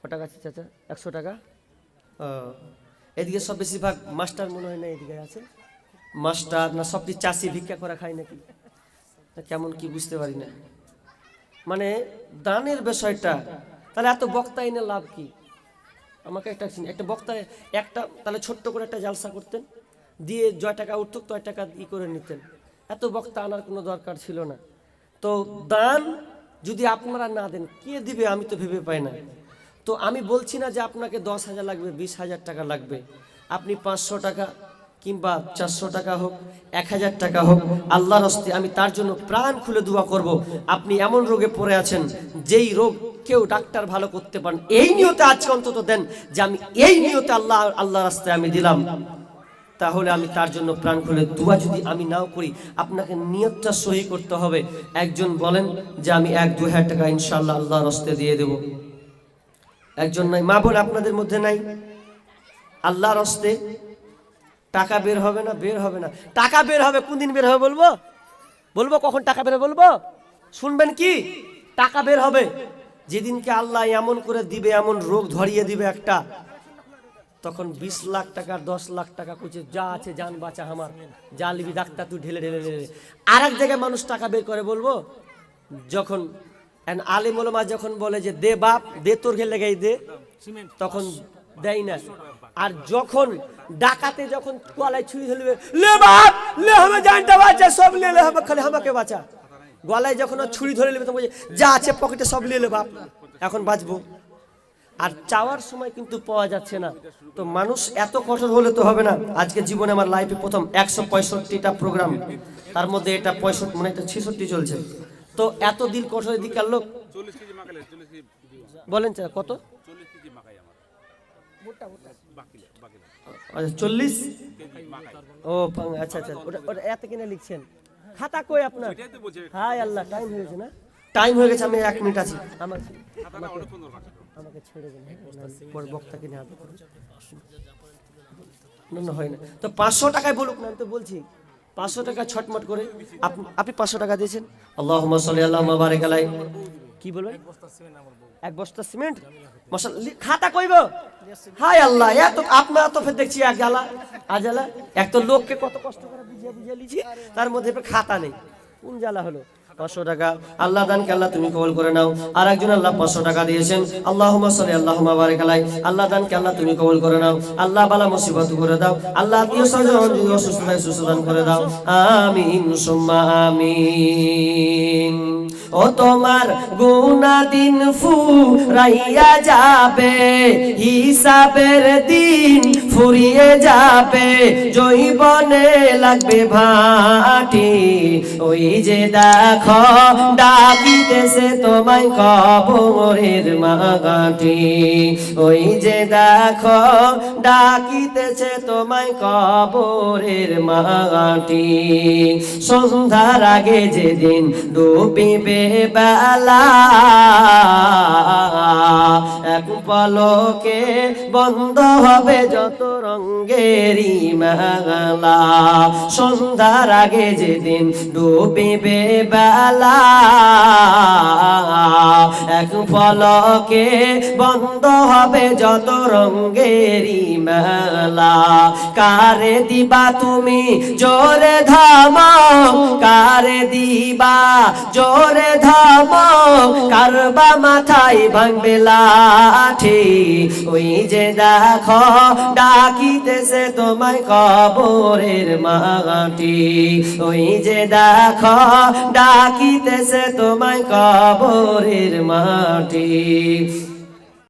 কটা আছে চাচা? 100 টাকা। এদিকে সব বেশিরভাগ মাস্টার মনে হয় না, এদিকে আছে মাস্টার না সবটি চাষি, ভিক্ষা করা খায় নাকি, কেমন কি বুঝতে পারি না। মানে দানের বিষয়টা, তাহলে এত বক্তা এনে লাভ কি? আমাকে একটা বক্তায় একটা তাহলে ছোট্ট করে একটা জালসা করতেন, দিয়ে জয় টাকা উঠত তয় টাকা করে নিতেন। এত বক্তা আনার কোনো দরকার ছিল না। তো দান যদি আপনারা না দেন কে দিবে, আমি তো ভেবে পাই না। তো আমি বলছি না যে আপনাকে 10,000 লাগবে, 20,000 টাকা লাগবে। আপনি 500 টাকা কিংবা 400 টাকা হোক, 1000 টাকা হোক, আল্লাহর হস্তে আমি তার জন্য প্রাণ খুলে দোয়া করব। আপনি এমন রোগে পড়ে আছেন যেই রোগ কেউ ডাক্তার ভালো করতে পারেন, এই নিয়তে আজকে অন্তত দেন যে আমি এই নিয়তে আল্লাহর রাস্তায় আমি দিলাম, তাহলে আমি তার জন্য প্রাণ খুলে দোয়া যদি আমি নাও করি, আপনাকে নিয়তটা সহি করতে হবে। একজন বলেন যে আমি 1-2 টাকা ইনশাআল্লাহ আল্লাহর রাস্তায় দিয়ে দেব। একজন নাই? মা বোন আপনাদের মধ্যে নাই? আল্লাহর রাস্তায় টাকা বের হবে না? বের হবে না। টাকা বের হবে, কোন দিন বের হবে বলবো? বলবো কখন টাকা বের হবে বলবো? শুনবেন কি? টাকা বের হবে যেদিনকে আল্লাহ এমন করে দিবে, এমন রোগ ধরিয়ে দিবে একটা, তখন 20 লাখ টাকা 10 লাখ টাকা কুচে যা আছে জান বাঁচা আমার, যা লিবি ডাক্তার তুই ঢেলে ঢেলে ঢেলে। আর এক জায়গায় মানুষ টাকা বের করে বলবো যখন আলেম ওলামা যখন বলে যে দে বাপ দে তোর ঘেলে গাই দে, তখন দেয় না। আর যখন ডাকাতে যখন গলায় ছুরি ধরবে, লে বাপ লে হবে জানটা বাঁচা সব লে লে হবে, খালি আমাকে বাঁচা। গলায় যখন ছুরি ধরে নেবে তখন যা আছে পকেটে সব নিয়ে লে বাপ, এখন বাঁচবো। আর চাওয়ার সময় কিন্তু পাওয়া যাচ্ছে না। তো মানুষ এত কঠোর হলে তো হবে না। আজকে জীবনে আমার লাইফে প্রথম 165টা প্রোগ্রাম, তার মধ্যে এটা 65 মানে এটা 66 চলছে। তো এত দিল কঠোরের দিকার লোক বলেন কত? 40? ও আচ্ছা আচ্ছা, ওটা এত কিনে লিখছেন? খাতা কই আপনার? হায় আল্লাহ, টাইম হয়ে গেছে না? টাইম হয়ে গেছে, আমি 1 মিনিট আছি। আমাকে ছেড়ে দিন, পরে বক্তা কিনে হাতে করুন। না হয় না তো 500 টাকায় বলুক না, আমি তো বলছি 500 টাকা ছটমট করে। আপনি 500 টাকা দিয়েছেন, আল্লাহুম্মা সাল্লি আলা বারিক আলাইহি। কি বলবেন? 1 বস্তা সিমেন্ট মশলা খাতা কইব? হায় আল্লাহ, এত আপনারা তো ফের দেখছি এক জ্বালা আজালা। এক তো লোককে কত কষ্ট করে বুঝিয়ে বুঝিয়ে লিছি, তার মধ্যে খাতা নেই, কোন জ্বালা হলো? 500 টাকা আল্লাহ দানকে আল্লাহ তুমি কবুল করে নাও। আর একজন আল্লাহ 500 টাকা দিয়েছেন, আল্লাহুম্মা সাল্লি আল্লাহুম্মা বারিক আলাইহি। আল্লাহ দানকে আল্লাহ তুমি কবুল করে নাও। আল্লাহ বালা মুসিবত করে দাও, আল্লাহ আত্মীয় স্বজন যদি অসুস্থ হয় সুস্থ দান করে দাও। আমিন সুম্মা আমিন। ও তোমার গুনাহ দিন ফুরাইয়া যাবে, হিসাবের দিন ফুরিয়ে যাবে, জৈবনে লাগবে ভাটি। ওই যে দেখো ডাকিতেছে তোমায় কবরের মাটি, ওই যে দেখো ডাকিতেছে তোমায় কবরের মাটি। সন্ধ্যার আগে যেদিন ডুবিবে বেলা এক পলকে বন্ধ হবে যত রঙেরই মেলা সন্ধ্যার আগে যেদিন ডুবিবে বেলা এক পলকে বন্ধ হবে যত রঙেরই মেলা কারে দিবা তুমি জোরে ধামো কারে দিবা জোরে ধামো কারবা মাথায় ভাঙবে লাঠি ওই যে দেখো ডাকিতেছে তোমায় কবরের মাটি ওই যে দেখো ডাকিতেছে তোমায় কবরের মাটি